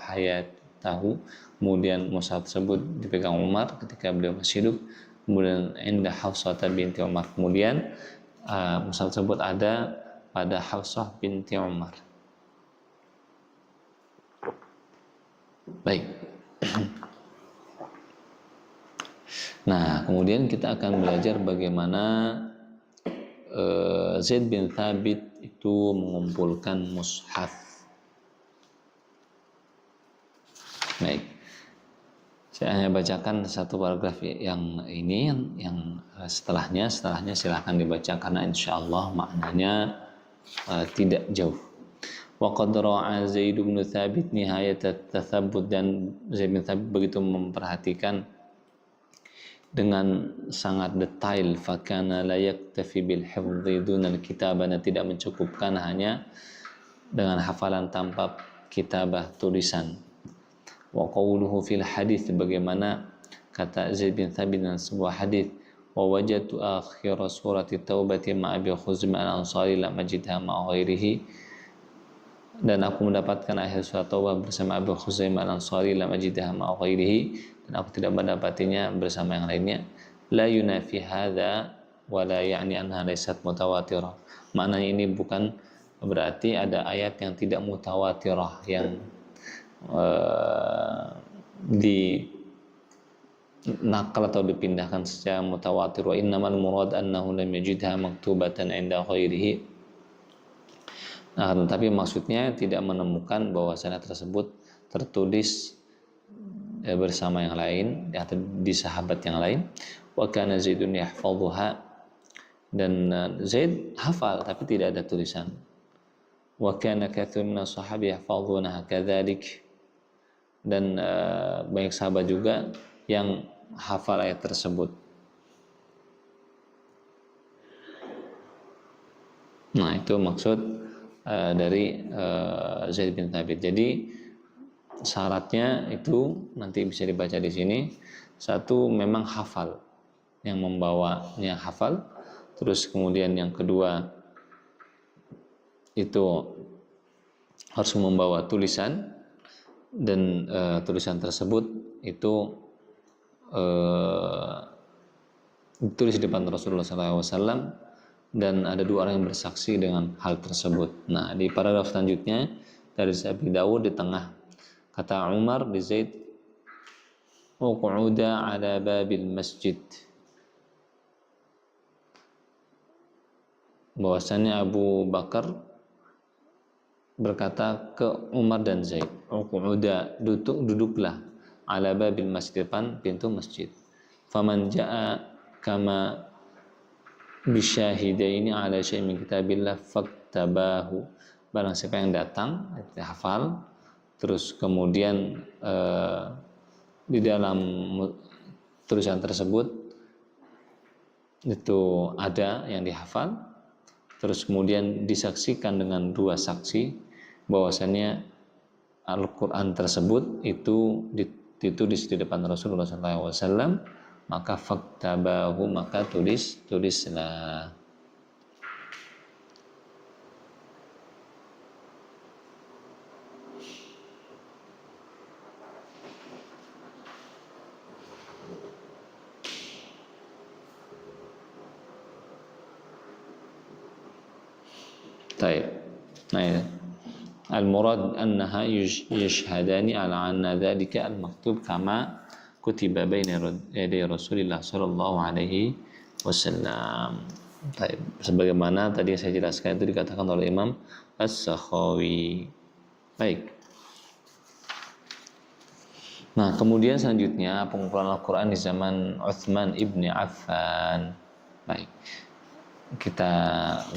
hayatahu, kemudian mushaf tersebut dipegang Umar ketika beliau masih hidup. Kemudian inda Hafsah binti Umar, kemudian mushaf tersebut ada pada Hafsah binti Umar. Baik. Nah, kemudian kita akan belajar bagaimana Zaid bin Thabit itu mengumpulkan mushaf. Baik, saya hanya bacakan satu paragraf yang ini, yang setelahnya silahkan dibaca karena insya Allah maknanya tidak jauh. Wa qad ra'a Zaid bin Thabit nihayat at-tathabbut, dan Zaid bin Thabit begitu memperhatikan dengan sangat detail. Fakana la yaktafi bil hifdhi dunal kitabana, tidak mencukupkan hanya dengan hafalan tanpa kitabah, tulisan. Wa qawluhu fil hadis, bagaimana kata Zaid bin Thabit dalam sebuah hadis, wa wajadtu akhir surati Taubati ma Abi Khuzaim al-Ansari lam ajidha ma ghairihi, dan aku mendapatkan akhir surat Taubah bersama Abu Khuzaim al-Ansari lam ajidha ma ghairihi, dan aku tidak mendapatinya bersama yang lainnya. La yunafi hadza wa la ya'ni anha laysat mutawatirah. Maknanya ini bukan berarti ada ayat yang tidak mutawatirah yang dinakal atau dipindahkan secara mutawatir. Wa innamal murad annahu lam yajidha maktubatan 'inda ghairihi. Nah, tetapi maksudnya tidak menemukan bahwasanya tersebut tertulis bersama yang lain atau di sahabat yang lain. Wa kana Zaidun yahfadhuha, dan Zaid hafal tapi tidak ada tulisan. Wa kana katsirun minas sahabi yahfadhunaha kadzalik, dan banyak sahabat juga yang hafal ayat tersebut. Nah, itu maksud dari Zaid bin Thabit. Jadi syaratnya itu nanti bisa dibaca di sini. Satu, memang hafal, yang membawanya hafal. Terus kemudian yang kedua itu harus membawa tulisan, dan tulisan tersebut itu ditulis di depan Rasulullah SAW, dan ada dua orang yang bersaksi dengan hal tersebut. Nah, di paragraf selanjutnya dari Abi Dawud di tengah, kata Umar di Zaid, uq'uda ala babil masjid, bahwasannya Abu Bakar berkata ke Umar dan Zaid, uq'uda, duduklah, ala babil masjid, depan pintu masjid. Faman ja'a kama bisyahidaini ala syai'in min kitabillah faktabahu, barang siapa yang datang hafal, terus kemudian di dalam tulisan tersebut itu ada yang dihafal, terus kemudian disaksikan dengan dua saksi bahwasannya Al-Quran tersebut itu ditulis di depan Rasulullah SAW, maka faktabahu, maka tulislah. Nah, al-murad annaha yashhadani ala anna dhalika al-maktub kama kutiba baina yaday Rasulillah sallallahu alaihi wasallam. Sebagaimana tadi saya jelaskan itu dikatakan oleh Imam As-Sakhawi. Baik. Nah, kemudian selanjutnya pengumpulan Al-Quran di zaman Utsman ibni Affan. Baik, kita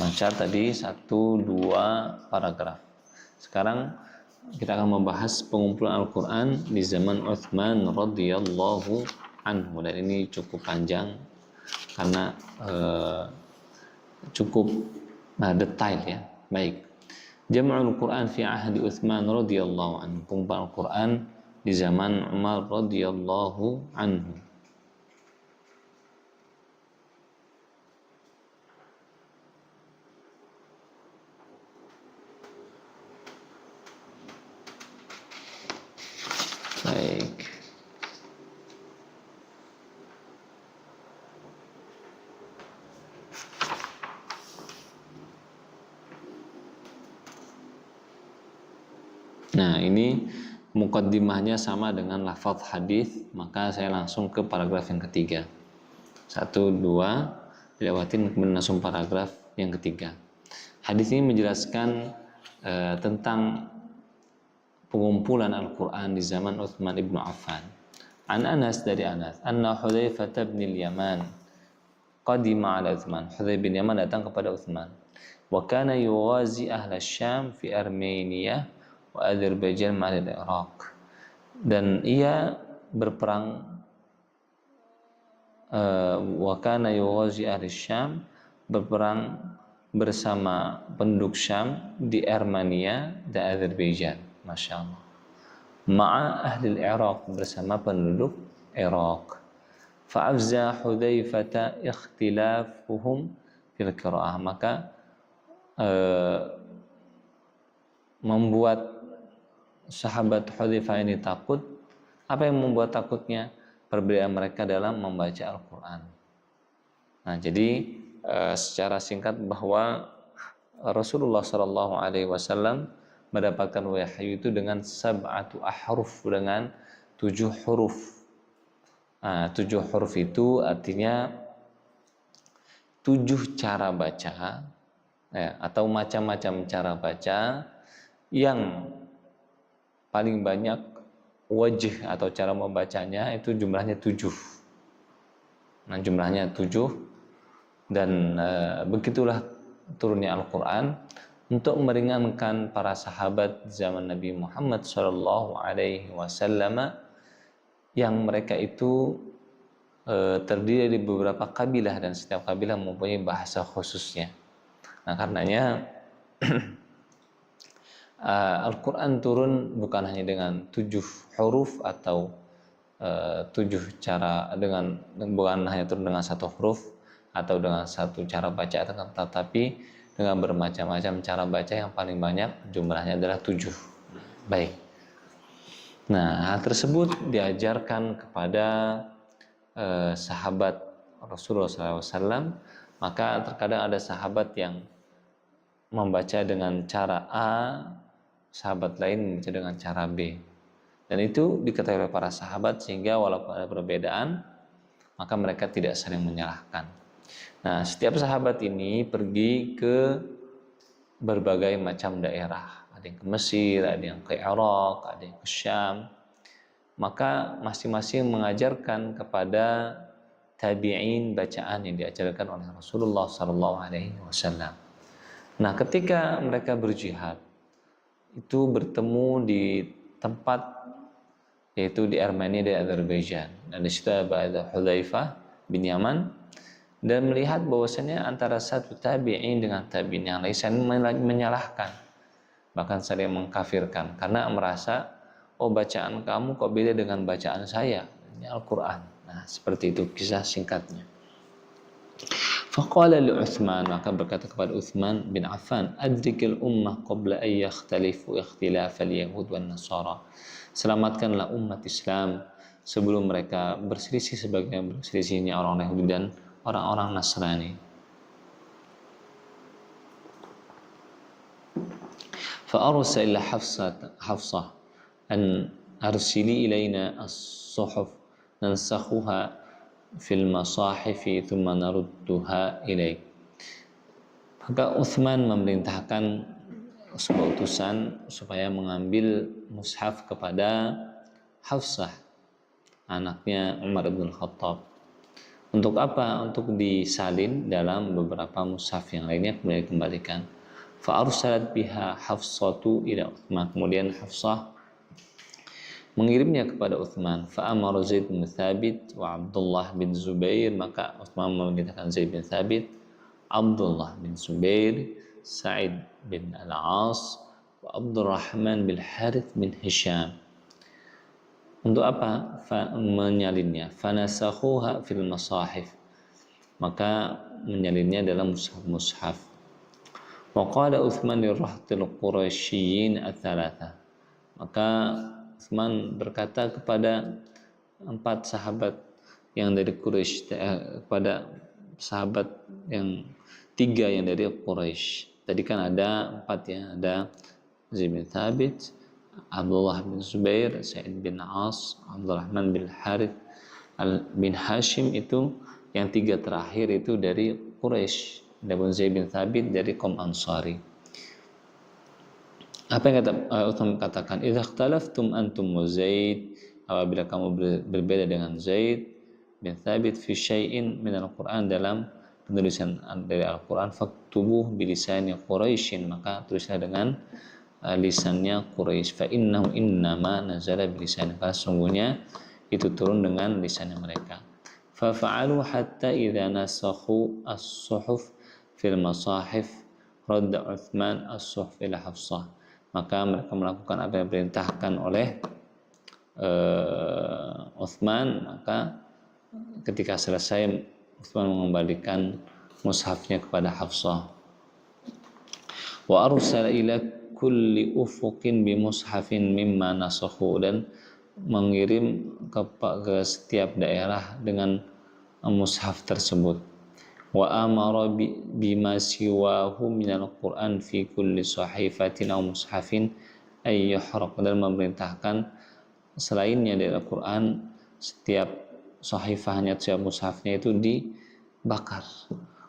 lancar tadi 1-2 paragraf. Sekarang kita akan membahas pengumpulan Al-Quran di zaman Utsman radhiyallahu anhu, dan ini cukup panjang karena cukup detail ya. Baik, Jam'ul Quran fi ahdi Utsman radhiyallahu anhu, pengumpulan Al-Quran di zaman Umar radhiyallahu anhu. Baik. Nah, ini mukaddimahnya sama dengan lafaz hadis, maka saya langsung ke paragraf yang ketiga. 1, 2 dilewatin, kemudian langsung paragraf yang ketiga. Hadis ini menjelaskan tentang pengumpulan Al-Quran di zaman Utsman ibnu Affan. An Anas, dari Anas, anna Hudzaifah bin Yaman qadima ala Utsman. Hudzaifah bin Yaman datang kepada Utsman. Wa kana yuwazi ahla Syam fi Armenia wa Azerbaijan ma'al Iraq. Dan ia berperang wa kana yuwazi ahli Syam, berperang bersama penduduk Syam di Armenia dan Azerbaijan. Masya Allah. Ma'a ahli Iraq, bersama penduduk Iraq. Fa'afza Hudzaifah ikhtilafuhum fil qira'ah, maka membuat sahabat Hudzaifah ini takut. Apa yang membuat takutnya? Perbedaan mereka dalam membaca Al-Quran. Nah, jadi secara singkat bahwa Rasulullah SAW mendapatkan wahyu itu dengan sab'atu ahruf, dengan 7 huruf. Nah, 7 huruf itu artinya 7 cara baca ya, atau macam-macam cara baca yang paling banyak wajh atau cara membacanya itu jumlahnya 7. Nah, jumlahnya 7, dan begitulah turunnya Al-Quran untuk meringankan para sahabat zaman Nabi Muhammad SAW yang mereka itu terdiri dari beberapa kabilah dan setiap kabilah mempunyai bahasa khususnya. Nah, karenanya Al-Quran turun bukan hanya dengan 7 huruf atau 7 cara, bukan hanya turun dengan 1 huruf atau dengan 1 cara baca, tetapi dengan bermacam-macam cara baca yang paling banyak jumlahnya adalah 7. Baik. Nah, hal tersebut diajarkan kepada sahabat Rasulullah SAW. Maka terkadang ada sahabat yang membaca dengan cara A, sahabat lain membaca dengan cara B, dan itu diketahui oleh para sahabat, sehingga walaupun ada perbedaan maka mereka tidak saling menyalahkan. Nah, setiap sahabat ini pergi ke berbagai macam daerah, ada yang ke Mesir, ada yang ke Irak, ada yang ke Syam. Maka masing-masing mengajarkan kepada tabi'in bacaan yang diajarkan oleh Rasulullah SAW. Nah, ketika mereka berjihad itu bertemu di tempat yaitu di Armenia dan Azerbaijan, dan di situ ada Hudzaifah bin Yaman, dan melihat bahwasanya antara satu tabi'in dengan tabi'in yang lain saling menyalahkan, bahkan saling mengkafirkan karena merasa, oh, bacaan kamu kok beda dengan bacaan saya, ini Al-Quran. Nah, seperti itu kisah singkatnya. Faqala li Utsman, maka berkata kepada Utsman bin Affan, adrikil ummah qabla an yakhtalifu ikhtilafal yahud wan nasara. Selamatkanlah umat Islam sebelum mereka berselisih sebagaimana berselisihnya orang Yahudi dan orang-orang Nasrani. Fa arsala Hafsah an arsili ilaina as-suhuf nansakhuha fil masahifi thumma narudduha ilaik. Maka Utsman memerintahkan sebuah utusan supaya mengambil mushaf kepada Hafsah anaknya Umar bin Khattab. Untuk apa? Untuk disalin dalam beberapa mushaf yang lainnya kemudian dikembalikan. Fa arsalat biha Hafsatu ila Utsman. Kemudian Hafsah mengirimnya kepada Utsman. Fa amara Zaid bin Thabit wa Abdullah bin Zubair, maka Utsman memerintahkan Zaid bin Thabit, Abdullah bin Zubair, Sa'id bin Al-As, wa Abdurrahman bin Harith bin Hisham. Untuk apa? Menyalinnya. Fanasakhuha fil masahif. Maka menyalinnya dalam mushaf-mushaf. Wa qala Utsman lirahtil Quraisyiyin ats-tsalatsa. Maka Utsman berkata kepada 4 sahabat yang dari Quraisy, kepada sahabat yang 3 yang dari Quraisy. Tadi kan ada 4 ya, ada Zaid bin Thabit, Abdullah bin Zubair, Sa'id bin As, Abdurrahman bin Harith bin Hashim, itu yang 3 terakhir itu dari Quraisy. Adapun Zaid bin Thabit dari kaum Ansari. Apa yang Utsman katakan? Idza ikhtalaftum antum wa Zaid, apabila kamu berbeda dengan Zaid bin Thabit fi syai'in min al-Qur'an, dalam penulisan dari Al-Qur'an, faktubuh bilisani Quraisyin, maka tulislah dengan lisannya Quraisy. Fa innahu innama nazala bilisan, karena sungguhnya itu turun dengan lisannya mereka. Fa fa'alu hatta idza nasakhu as-suhuf fil masahif radda Utsman as-suhuf ila Hafsah. Maka mereka melakukan apa yang diperintahkan oleh Utsman. Maka ketika selesai, Utsman mengembalikan mushafnya kepada Hafsah. Wa arsala ila kulli ufuqin bi mushafin mimma nasakhu, dan mengirim ke setiap daerah dengan mushaf tersebut. Wa amara bima siwahu minal Qur'an fi kulli sahifatin aw mushafin ay yuhraq, dan memerintahkan selainnya dari Al-Qur'an, setiap sahifahnya, setiap mushafnya itu dibakar.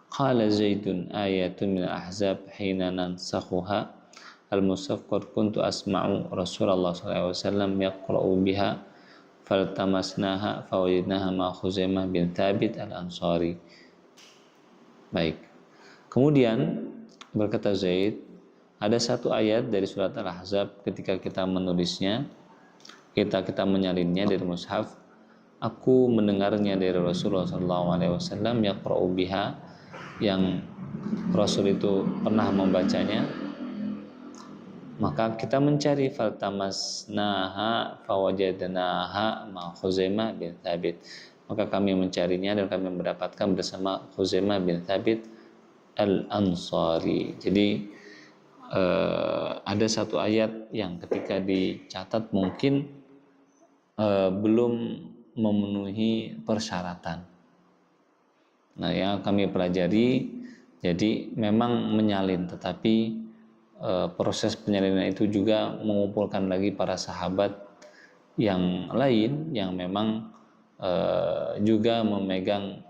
Qala Zaidun ayatun min al-ahzab hina nansakhuha al-mushaf qad kuntu asma'u Rasulullah sallallahu alaihi wasallam yaqra'u biha faltamasnaha fawajadnaha ma Khuzaimah bin Thabit al-Ansari. Baik. Kemudian berkata Zaid, ada satu ayat dari surat Al-Ahzab ketika kita menulisnya, kita menyalinnya dari mushaf, aku mendengarnya dari Rasulullah sallallahu alaihi wasallam yaqra'u biha, yang Rasul itu pernah membacanya. Maka kita mencari, faltamasnaha fawajadnaha ma Khuzaimah bin Thabit, maka kami mencarinya dan kami mendapatkan bersama Khuzaimah bin Thabit al-Ansari. Jadi ada satu ayat yang ketika dicatat mungkin belum memenuhi persyaratan. Nah, yang kami pelajari, jadi memang menyalin, tetapi proses penyalinan itu juga mengumpulkan lagi para sahabat yang lain yang memang juga memegang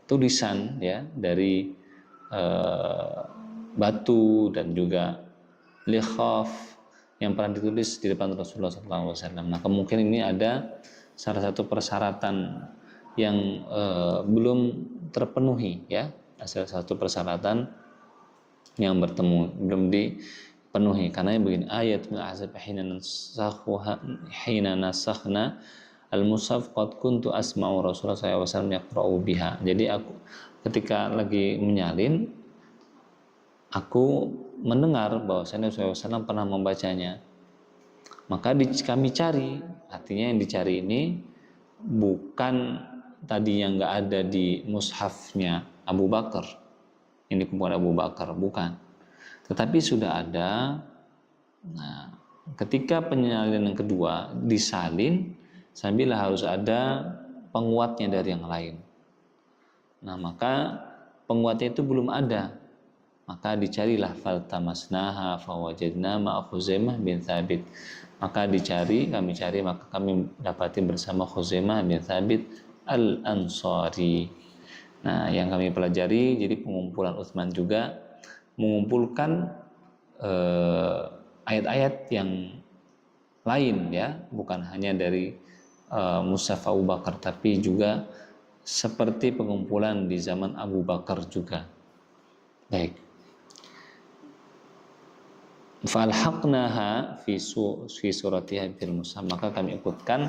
tulisan ya dari batu dan juga likhaf yang pernah ditulis di depan Rasulullah SAW. Nah, kemungkinan ini ada salah satu persyaratan yang belum terpenuhi ya, salah satu persyaratan yang belum dipenuhi. Karena begini, ayat min al-ahzab hina nasakhna al-mushaf qad kuntu asma'u Rasulullah SAW yaqra'u biha. Jadi aku ketika lagi menyalin, aku mendengar bahwasanya Rasulullah SAW pernah membacanya. Maka kami cari, artinya yang dicari ini bukan tadi yang nggak ada di mushafnya Abu Bakar, ini dikumpulkan Abu Bakar, bukan, tetapi sudah ada. Nah, ketika penyalinan yang kedua disalin, sambil harus ada penguatnya dari yang lain. Nah, maka penguatnya itu belum ada, maka dicarilah faltamasnaha fawajadna ma Khuzaimah bin Thabit. Maka kami cari, maka kami dapati bersama Khuzaimah bin Thabit al-Ansari. Nah, yang kami pelajari, jadi pengumpulan Utsman juga mengumpulkan ayat-ayat yang lain ya, bukan hanya dari mushaf Abu Bakar, tapi juga seperti pengumpulan di zaman Abu Bakar juga. Baik. Falhaqnaha fi suratiha fil mushaf, maka kami ikutkan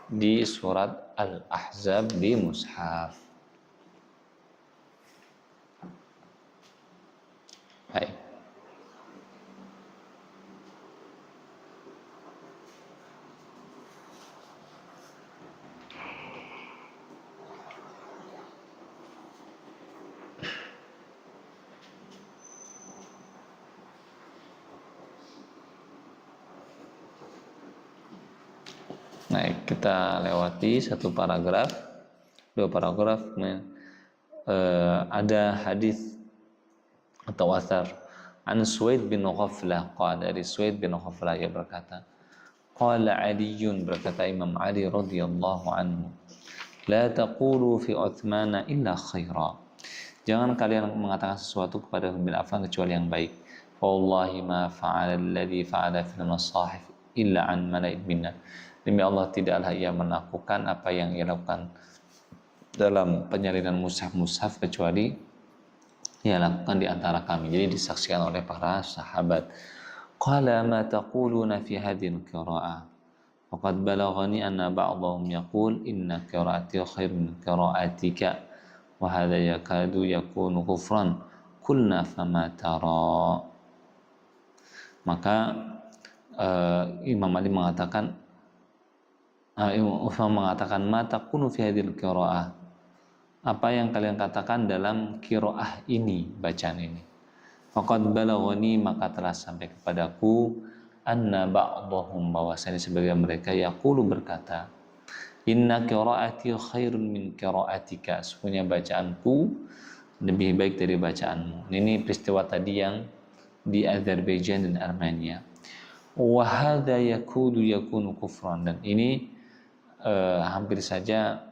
di surat Al-Ahzab di mushaf. Baik. Baik, kita lewati satu paragraf, dua paragraf. Ada hadis atau asar an Suwaid bin Ghaflah, dari Suwaid bin Ghaflah, ia berkata, qala Aliyun, berkata Imam Ali radhiyallahu anhu, la taqulu fi Utsman illa khaira, jangan kalian mengatakan sesuatu kepada bin Affan kecuali yang baik. Fa wallahi ma fa'ala alladhi fa'ala fil masahif illa an mala'in minna, demi Allah tidaklah ia melakukan apa yang ia lakukan dalam penyalinan mushaf-mushaf kecuali ia lakukan di antara kami, jadi disaksikan oleh para sahabat. Qala ma taquluna fi hadhihi al-qira'ah, faqad balaghani anna ba'dahum yaqul inna qira'ati khairun min qira'atika wa hadha yakadu yakunu kufran, qulna fama tara. Maka Imam Ali mengatakan, ma taqulu fi hadhihi al-qira'ah, apa yang kalian katakan dalam qiraah ini, bacaan ini. Faqad balaghani, maka telah sampai kepadaku, anna ba'dahum, bahwasanya sebagian mereka yaqulu, berkata, inna qiraati khairun min qiraatika, sesungguhnya bacaanku lebih baik dari bacaanmu. Ini peristiwa tadi yang di Azerbaijan dan Armenia. Wa hadza yakunu kufran, dan ini hampir saja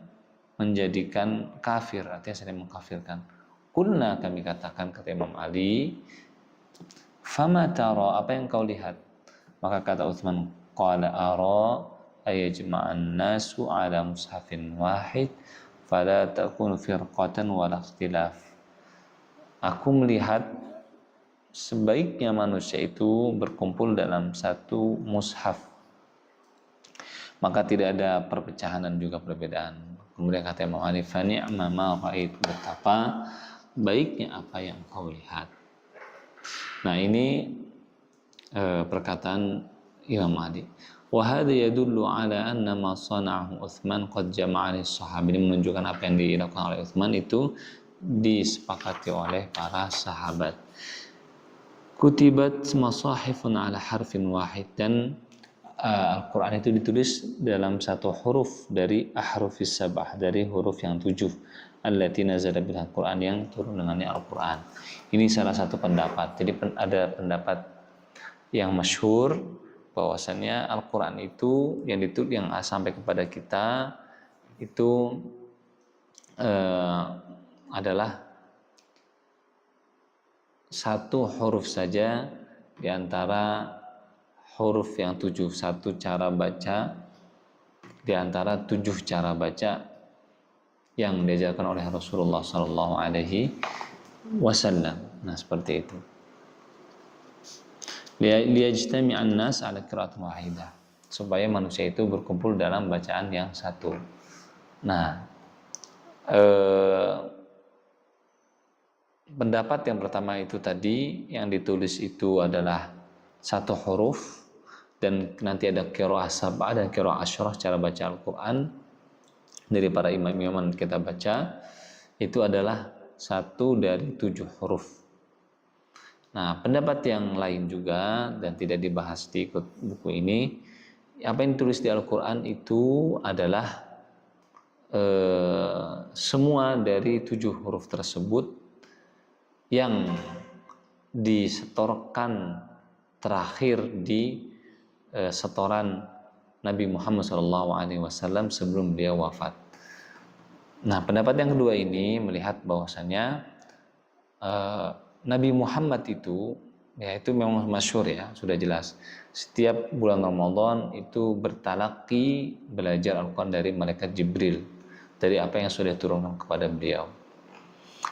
menjadikan kafir, artinya saling mengkafirkan. Qulna, kami katakan, kata Imam Ali, fama tara, apa yang kau lihat? Maka kata Utsman, qala ara ayajma'an nasu ala mushafin wahid fala takunu firqatan wala ikhtilaf. Aku melihat sebaiknya manusia itu berkumpul dalam satu mushaf, maka tidak ada perpecahan dan juga perbedaan. Kemudian kata Imam Ali, fa ni'ma ma ra'aitu, betapa baiknya apa yang kau lihat. Nah, ini perkataan Imam Ali. Wa hadha yadullu ala anna ma sana'ahu Utsman qad jama'a lis-sahabi, ini menunjukkan apa yang dilakukan oleh Utsman itu disepakati oleh para sahabat. Kutibat masahifun ala harfin wahid, dan Al-Quran itu ditulis dalam satu huruf dari ahrufis sabah, dari huruf yang 7, allati nazala bil Quran, yang turun dengannya Al-Quran. Ini salah satu pendapat. Jadi ada pendapat yang masyhur bahwasannya Al-Quran itu yang ditulis, yang sampai kepada kita itu adalah satu huruf saja di antara huruf yang 7, satu cara baca di antara 7 cara baca yang diajarkan oleh Rasulullah Sallallahu Alaihi Wasallam. Nah, seperti itu. Liyajtami'an nas ala qira'atin wahidah, supaya manusia itu berkumpul dalam bacaan yang satu. Nah, pendapat yang pertama itu tadi, yang ditulis itu adalah satu huruf, dan nanti ada qiraah sab'ah dan qiraah asyarah, cara baca Al-Quran dari para imam-imam yang kita baca itu adalah satu dari 7 huruf. Nah, pendapat yang lain juga dan tidak dibahas di buku ini, apa yang ditulis di Al-Quran itu adalah semua dari 7 huruf tersebut yang disetorkan terakhir di setoran Nabi Muhammad SAW sebelum beliau wafat. Nah, pendapat yang kedua ini melihat bahwasannya Nabi Muhammad itu ya itu memang masyhur ya, sudah jelas. Setiap bulan Ramadan itu bertalaki belajar Al-Quran dari malaikat Jibril, dari apa yang sudah turunkan kepada beliau.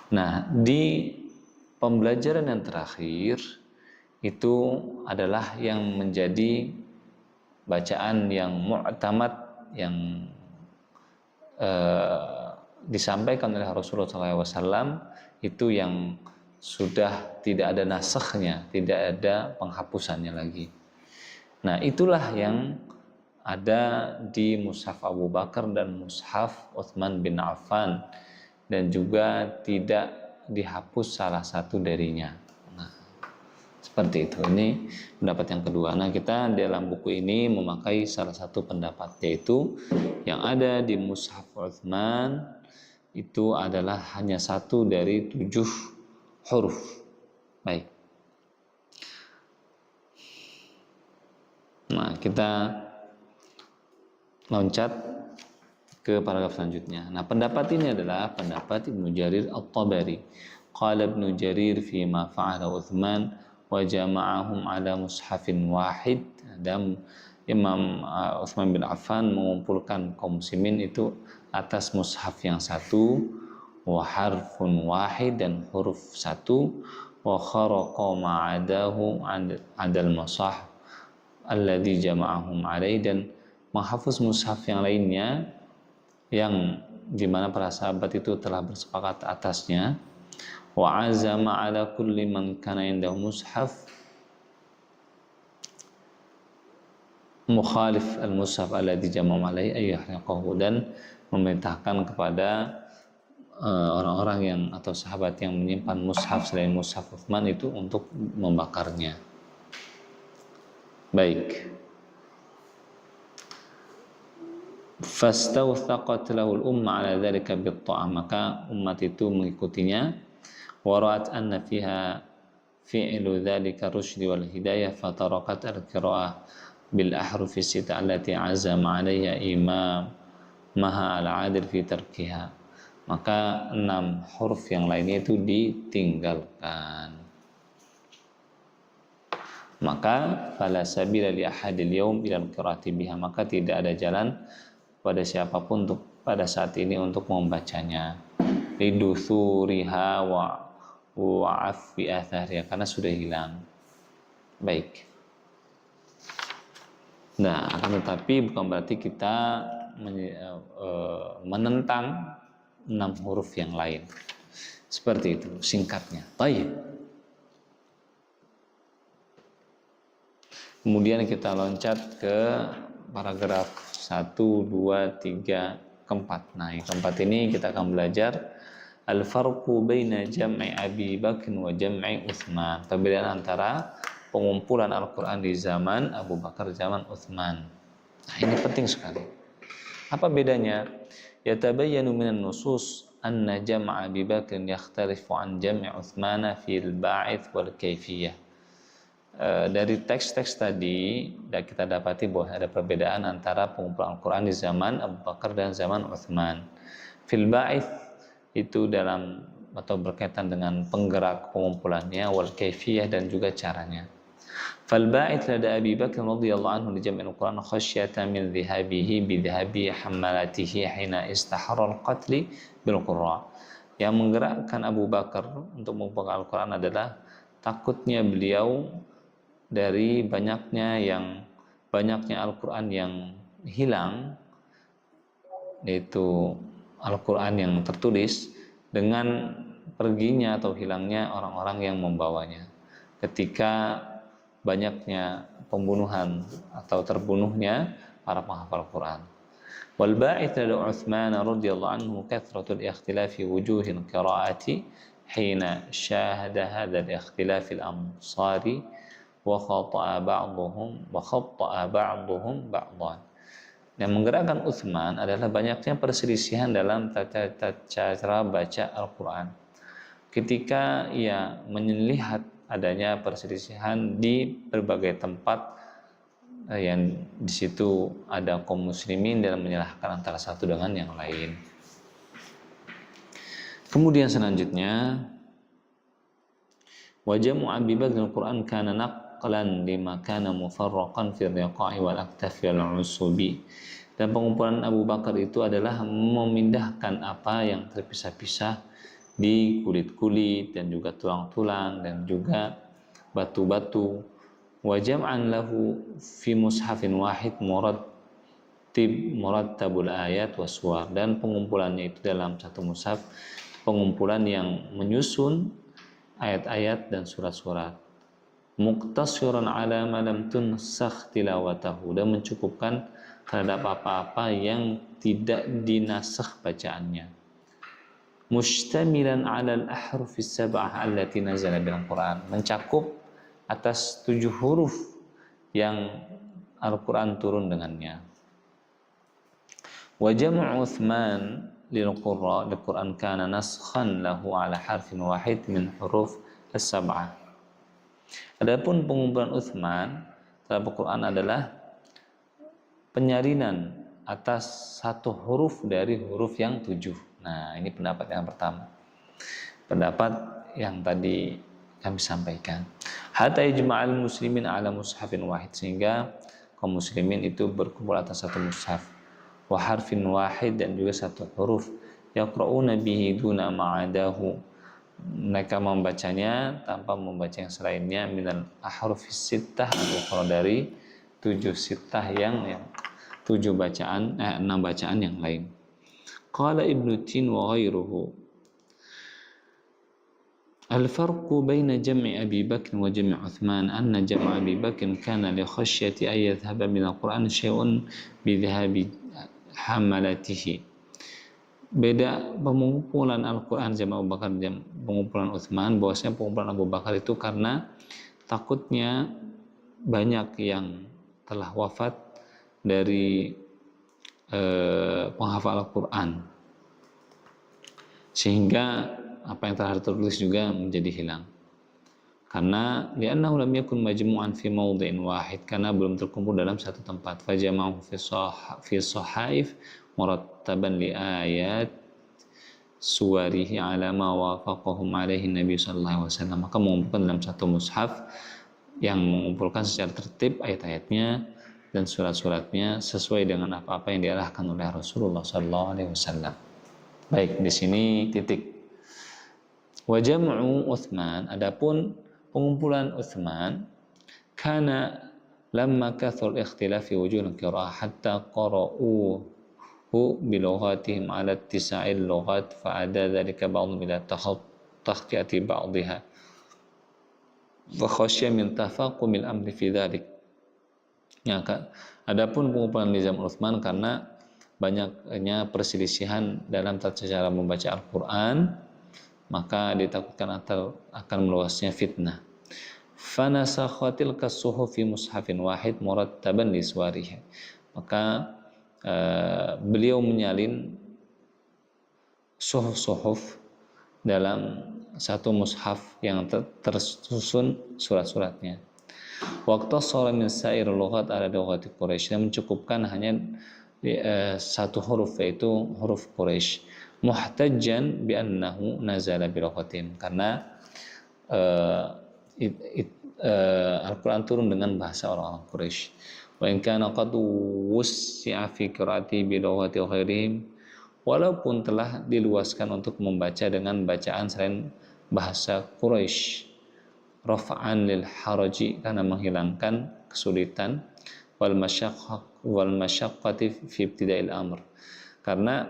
Nah, di pembelajaran yang terakhir itu adalah yang menjadi bacaan yang mu'tamad, yang disampaikan oleh Rasulullah SAW, itu yang sudah tidak ada nasakhnya, tidak ada penghapusannya lagi. Nah, itulah yang ada di mushaf Abu Bakar dan mushaf Utsman bin Affan, dan juga tidak dihapus salah satu darinya. Nah, seperti itu. Ini pendapat yang kedua. Nah, kita dalam buku ini memakai salah satu pendapat, yaitu yang ada di mushaf Utsman itu adalah hanya satu dari 7 huruf. Baik. Nah, kita loncat ke paragraf selanjutnya. Nah, pendapat ini adalah pendapat Ibnu Jarir At-Tabari. Qala Ibnu Jarir fi ma fa'ala Utsman wa jama'ahum ala mushafin wahid. Dan Imam Utsman bin Affan mengumpulkan kaum muslimin itu atas mushaf yang satu, wa harfun wahid, dan huruf satu, wa kharaqa ma'adahu adal mushaf alladzi jama'ahum alaih, dan menghafuz mushaf yang lainnya yang dimana para sahabat itu telah bersepakat atasnya. Wa azama ala kulli man kana indahu mushaf mukhalif al-mushaf alladzi jama'ahum alaih ayyahriqahu, dan memerintahkan kepada orang-orang yang atau sahabat yang menyimpan mushaf selain mushaf Utsman itu untuk membakarnya. Baik. Fastawthaqat lahul umma ala dzalika bit-ta'ah, maka umat itu mengikutinya. Wa ra'at anna fiha fi'lu dzalika rusydi wal hidayah, fatarakat al-qira'ah bil ahrufi sita allati azama 'alayha imam maha al-'adil fi tarkiha. Maka 6 huruf yang lainnya itu ditinggalkan. Maka fala sabila li ahadil yaum ila al-qira'ati biha, maka tidak ada jalan pada siapapun untuk pada saat ini untuk membacanya. Liduthuriha wa afwi athariha, karena sudah hilang. Baik. Nah, akan tetapi bukan berarti kita menentang 6 huruf yang lain. Seperti itu singkatnya. Baik. Kemudian kita loncat ke paragraf 1, 2, 3, keempat. Nah, yang keempat ini kita akan belajar al-farqu baina jam'i Abi Bakr wa jam'i Utsman. Perbedaan antara pengumpulan Al-Quran di zaman Abu Bakar, zaman Utsman. Nah, ini penting sekali. Apa bedanya? Yatabayyanu minan nusus anna jam'a Abi Bakr yakhtalifu an jam'i Utsman fil ba'its wal kaifiyah. Dari teks-teks tadi kita dapati bahwa ada perbedaan antara pengumpulan Al-Quran di zaman Abu Bakar dan zaman Utsman. Fil ba'its itu dalam atau berkaitan dengan penggerak pengumpulannya, wal kaifiyah, dan juga caranya. Fal ba'its lada Abi Bakr radhiyallahu anhu li jam'il Quran khasyatan min dhahabihi bi dhahabi hammalatihi hina istahara al-qatl bil qurra. Yang menggerakkan Abu Bakar untuk mengumpulkan Al-Quran adalah takutnya beliau dari banyaknya Al-Quran yang hilang, yaitu Al-Quran yang tertulis, dengan perginya atau hilangnya orang-orang yang membawanya ketika banyaknya pembunuhan atau terbunuhnya para penghafal Quran. Wal ba'its lada Utsman radhiyallahu anhu kathratul ikhtilaf fi wujuhil qira'ati hina syahada hadzal ikhtilaf al-amsari wa khata'a ba'dhum ba'dhan. Yang menggerakkan Utsman adalah banyaknya perselisihan dalam cara baca Al-Quran. Ketika ia melihat adanya perselisihan di berbagai tempat yang di situ ada kaum muslimin dalam menyalahkan antara satu dengan yang lain. Kemudian selanjutnya Wa jam'u Abi Bakr al-Qur'an kana naqlan lima kana mufarraqan fi riqa'i wal aktafi wal usubi. Dan pengumpulan Abu Bakar itu adalah memindahkan apa yang terpisah-pisah di kulit-kulit dan juga tulang-tulang dan juga batu-batu. Wa jam'an lahu fi mushafin wahid murattabul ayat waswar, dan pengumpulannya itu dalam satu mushaf pengumpulan yang menyusun ayat-ayat dan surat-surat. Muqtasiran ala ma lam tunsakh tilawatahu, dan mencukupkan terhadap apa-apa yang tidak dinasakh bacaannya. Mustamilan ala al-ahrufis sab'ah allati nazala bil Qur'an, mencakup atas 7 huruf yang Al-Qur'an turun dengannya. Wa jam'u Utsman lil Qur'an kana naskhan lahu ala harfin wahid min huruf as-sab'ah. Adapun pengumpulan Utsman terhadap Al-Qur'an adalah penyalinan atas satu huruf dari huruf yang 7. Nah, ini pendapat yang pertama. Pendapat yang tadi kami sampaikan. Hatta ijma'al muslimin ala mushafin wahid, sehingga kaum muslimin itu berkumpul atas satu mushaf. Wa harfin wahid, dan juga satu huruf. Yaqra'una bihi duna ma'adahu, mereka membacanya tanpa membaca yang selainnya, minal ahrufis sittah, atau dari 7 sittah yang 7 bacaan 6 bacaan yang lain. Qala Ibnu Tin wa ghairuhu, al-farqu baina jam'i Abi Bakr wa jam'i Uthman anna jam'a Abi Bakr kana li khasyati an yadhhaba min al-Qur'an syai'un bi dhahabi hamalatihi. Beda pengumpulan Al-Quran jam Abu Bakar dan pengumpulan Utsman, bahwasanya pengumpulan Abu Bakar itu karena takutnya banyak yang telah wafat dari penghafal Al-Quran, sehingga apa yang telah tertulis juga menjadi hilang. Karena li'annahu lam yakun majmu'an fi mawdhi'in wahid, karena belum terkumpul dalam satu tempat. Fajama'u fi sahaif murattaban li ayat suwarihi ala ma wafaqahum alaihi Nabi sallallahu alaihi wasallam. Maka mengumpulkan dalam satu mushaf yang mengumpulkan secara tertib ayat-ayatnya dan surat-suratnya sesuai dengan apa-apa yang diarahkan oleh Rasulullah sallallahu alaihi wasallam. Baik, di sini titik. Wa jam'u Utsman, adapun pengumpulan Utsman, kana lamma kathur ikhtilaf fi wujuh al-qira'ah hatta qara'u bilughatihim ala tisa'il lughat fa'ada dhalika ba'dhum ila takhti'ati ba'dihha wa khasya min tafaqumil amri fi dhalik. Ya, adapun pengumpulan di zaman Utsman karena banyaknya perselisihan dalam tata cara membaca Al-Qur'an, maka ditakutkan akan meluasnya fitnah. Fanasakhatil kasuhufi mushafin wahid murattaban li suwarihi. Maka beliau menyalin suhuf dalam satu mushaf yang tersusun surat-suratnya. Waktu sore min sa'ir lughat ala lughati Quraisy, yang mencukupkan hanya satu huruf, yaitu huruf Quraisy. Muhtajjan bi annahu nazala bi lughatihim, karena Al-Quran turun dengan bahasa orang-orang Quraisy. Wa in kana qad wussi'a fi qiraati bi lughati ghairihim, walaupun telah diluaskan untuk membaca dengan bacaan selain bahasa Quraisy. Rafa'an lil haraji, karena menghilangkan kesulitan, wal masyaqqati fi ibtida'il amr, karena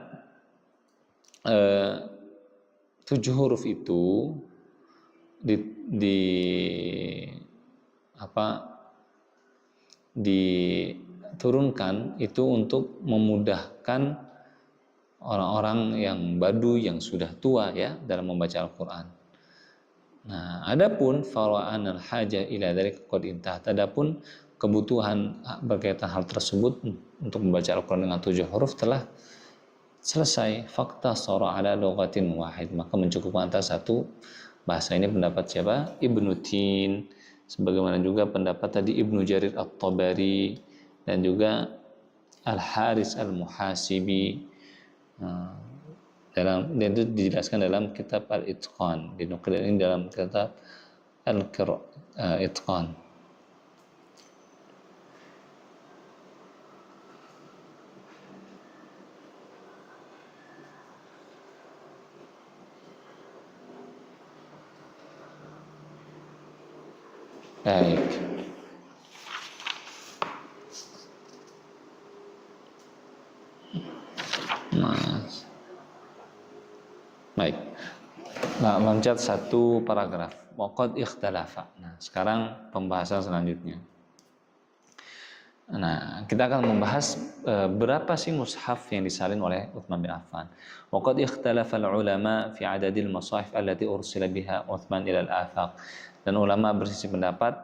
7 huruf itu diturunkan itu untuk memudahkan orang-orang yang badu, yang sudah tua ya, dalam membaca Al-Quran. Nah, adapun fara'an al-hajah ila dzalika qad intahat, adapun kebutuhan berkaitan hal tersebut untuk membaca Al-Quran dengan 7 huruf telah selesai. Fakta sara ala lughatin wahid, maka mencukupkan atas satu bahasa. Ini pendapat siapa? Ibnu Tin, sebagaimana juga pendapat tadi Ibnu Jarir At-Tabari dan juga Al-Haris Al-Muhasibi. Dan itu dijelaskan dalam kitab Al-Itqan, dinukil ini dalam kitab itqan. Baik. Mas. Baik. Nah, loncat satu paragraf. Waqad ikhtalafa. Nah, sekarang pembahasan selanjutnya. Nah, kita akan membahas berapa sih mushaf yang disalin oleh Utsman bin Affan. Waqad ikhtalafa al-ulama fi adadil masahif allati ursila biha Utsman ila al-afaq. Dan ulama berselisih pendapat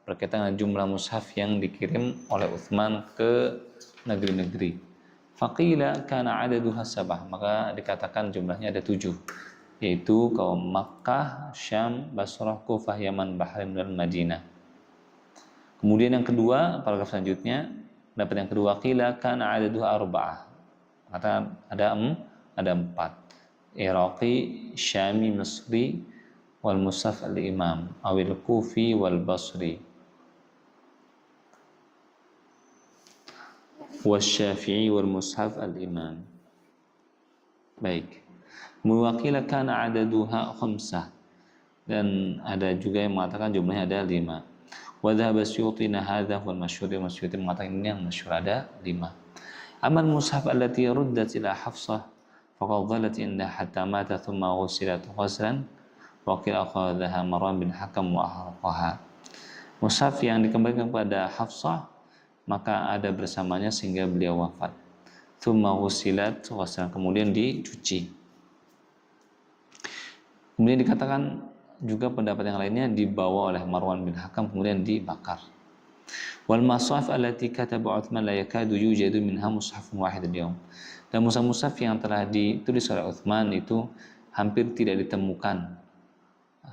berkaitan dengan jumlah mushaf yang dikirim oleh Utsman ke negeri-negeri. Faqila kana adaduha sab'ah, maka dikatakan jumlahnya ada 7, yaitu kaum Makkah, Syam, Basrah, Kufah, Yaman, Bahrain, dan Madinah. Kemudian yang kedua, paragraf selanjutnya, pendapat yang kedua, qila kana adaduha arba'ah, kata ada 4, Iraqi, Syami, Misri, wal Mushaf al-Imam, awil Kufi wal Basri, والشافعي والمصحف الإمام. Baik. Muwakila kana adaduha 5, dan ada juga yang mengatakan jumlahnya ada 5. Wa dhahaba Suyutina hadza wal masyhur, Suyuti mengatakan ini yang masyhur ada 5. Amal mushaf allati ruddat ila Hafsah faqad dhalat inda hatta mata thumma ghusilat ghuslan wa qila akhadhaha Marwan bin Hakam wa ahraqaha. Mushaf yang dikembalikan kepada Hafsah maka ada bersamanya sehingga beliau wafat. Tsumma ghusilat, kemudian dicuci. Kemudian dikatakan juga pendapat yang lainnya dibawa oleh Marwan bin Hakam kemudian dibakar. Wal masahif allati kataba Utsman la yakadu yujadu minha mushafun wahid al-yawm. Dan mushaf yang telah ditulis oleh Utsman itu hampir tidak ditemukan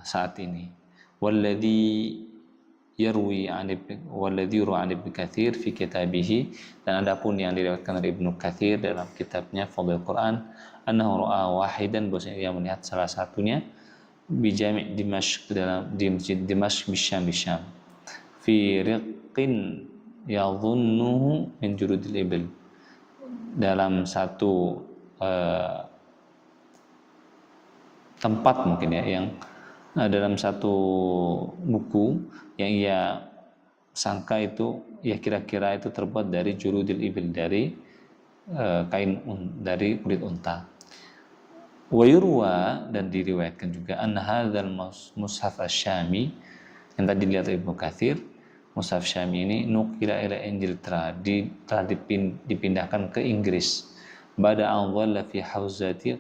saat ini. Walladhi yarwi an Ibnu Katsir fi kitabih, dan adapun yang diriwayatkan dari Ibnu Katsir dalam kitabnya Fadhil Quran, annahu ra'a wahidan, bahwasanya dia melihat salah satunya bi jami' Dimashq, di masjid Dimashq Syam fi riqin yadhunnuhu min jurudil ibil, dalam satu tempat mungkin ya, yang dalam satu buku yang ia sangka itu ya kira-kira itu terbuat dari jurudil ibil, dari kain dari kulit unta. Wa yurwa, dan diriwayatkan juga anna hadzal mushaf asy-Syami yang tadi dilihat Ibnu Katsir, mushaf Syami ini nuqila ila Ingilterra, telah dipindahkan ke Inggris. Bada an dhalla fi hauzati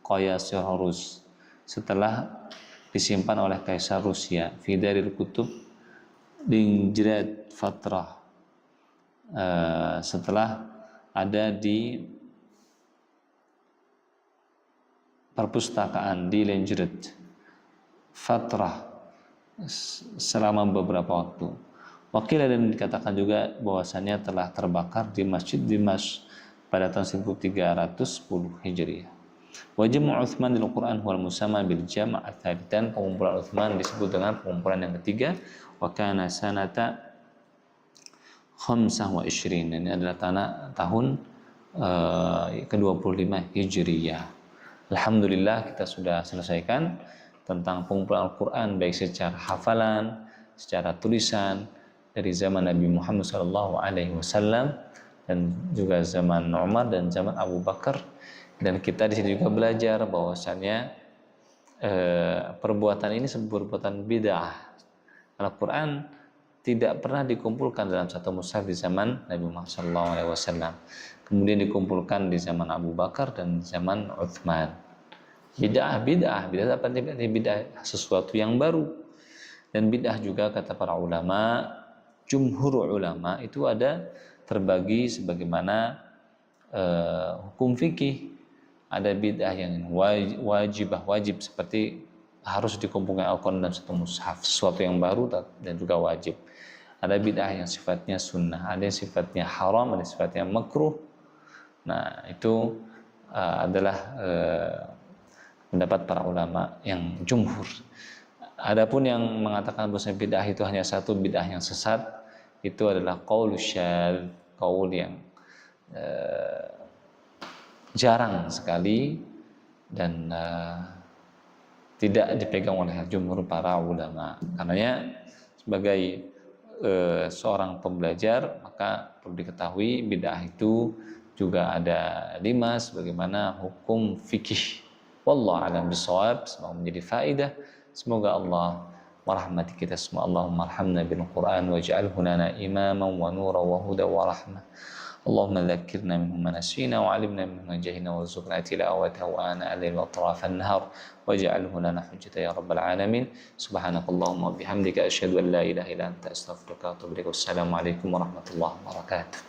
Qaisar Rus, setelah disimpan oleh Kaisar Rusia, fi daril kutub Dinjrat Fatrah, setelah ada di perpustakaan di Lenjret Fatrah selama beberapa waktu. Wakil, dan dikatakan juga bahwasannya telah terbakar di Masjid Dimashq pada tahun 1310 Hijriah. Wa jam'u Utsman lil Quran wal musamma bil jam' ats-tsalits, dan pengumpulan Utsman disebut dengan pengumpulan yang ketiga, wa kana sanata 25, ini adalah tahun ke-25 Hijriyah. Alhamdulillah kita sudah selesaikan tentang pengumpulan Al-Quran baik secara hafalan, secara tulisan dari zaman Nabi Muhammad SAW dan juga zaman Umar dan zaman Abu Bakar. Dan kita di sini juga belajar bahwasannya perbuatan ini sebuah perbuatan bid'ah. Al-Quran tidak pernah dikumpulkan dalam satu mushaf di zaman Nabi Muhammad SAW. Kemudian dikumpulkan di zaman Abu Bakar dan zaman Utsman. Bid'ah apa bid'ah? Sesuatu yang baru. Dan bid'ah juga kata para ulama, jumhur ulama itu ada terbagi sebagaimana hukum fikih. Ada bid'ah yang wajib seperti harus dikumpulkan Al-Quran dalam satu mushaf, sesuatu yang baru dan juga wajib. Ada bid'ah yang sifatnya sunnah, ada yang sifatnya haram, ada yang sifatnya makruh. Nah, itu adalah pendapat para ulama yang jumhur. Adapun yang mengatakan bahwa bid'ah itu hanya satu bid'ah yang sesat, itu adalah qaul syadz, qaul yang jarang sekali dan tidak dipegang oleh jumhur para ulama. Karenanya sebagai seorang pembelajar maka perlu diketahui bid'ah itu juga ada 5 sebagaimana hukum fikih. Wallahu a'lam bishawab. Semoga menjadi faedah. Semoga Allah merahmati kita semua. Allahumma arhamna bil Qur'an waj'alhu lana imaman wa nuran wa huda wa rahmah. Allahumma dzakirna minhu ma nasina wa 'allimna minhu ma jahilna warzuqna tilawatahu ana al-laili wa atrafan nahar waj'alhu lana hujjatan ya rabbal alamin. Subhanakallahumma wa bihamdika asyhadu an la ilaha illa anta astaghfiruka wa atubu ilaik. Wassalamu alaikum warahmatullahi wabarakatuh.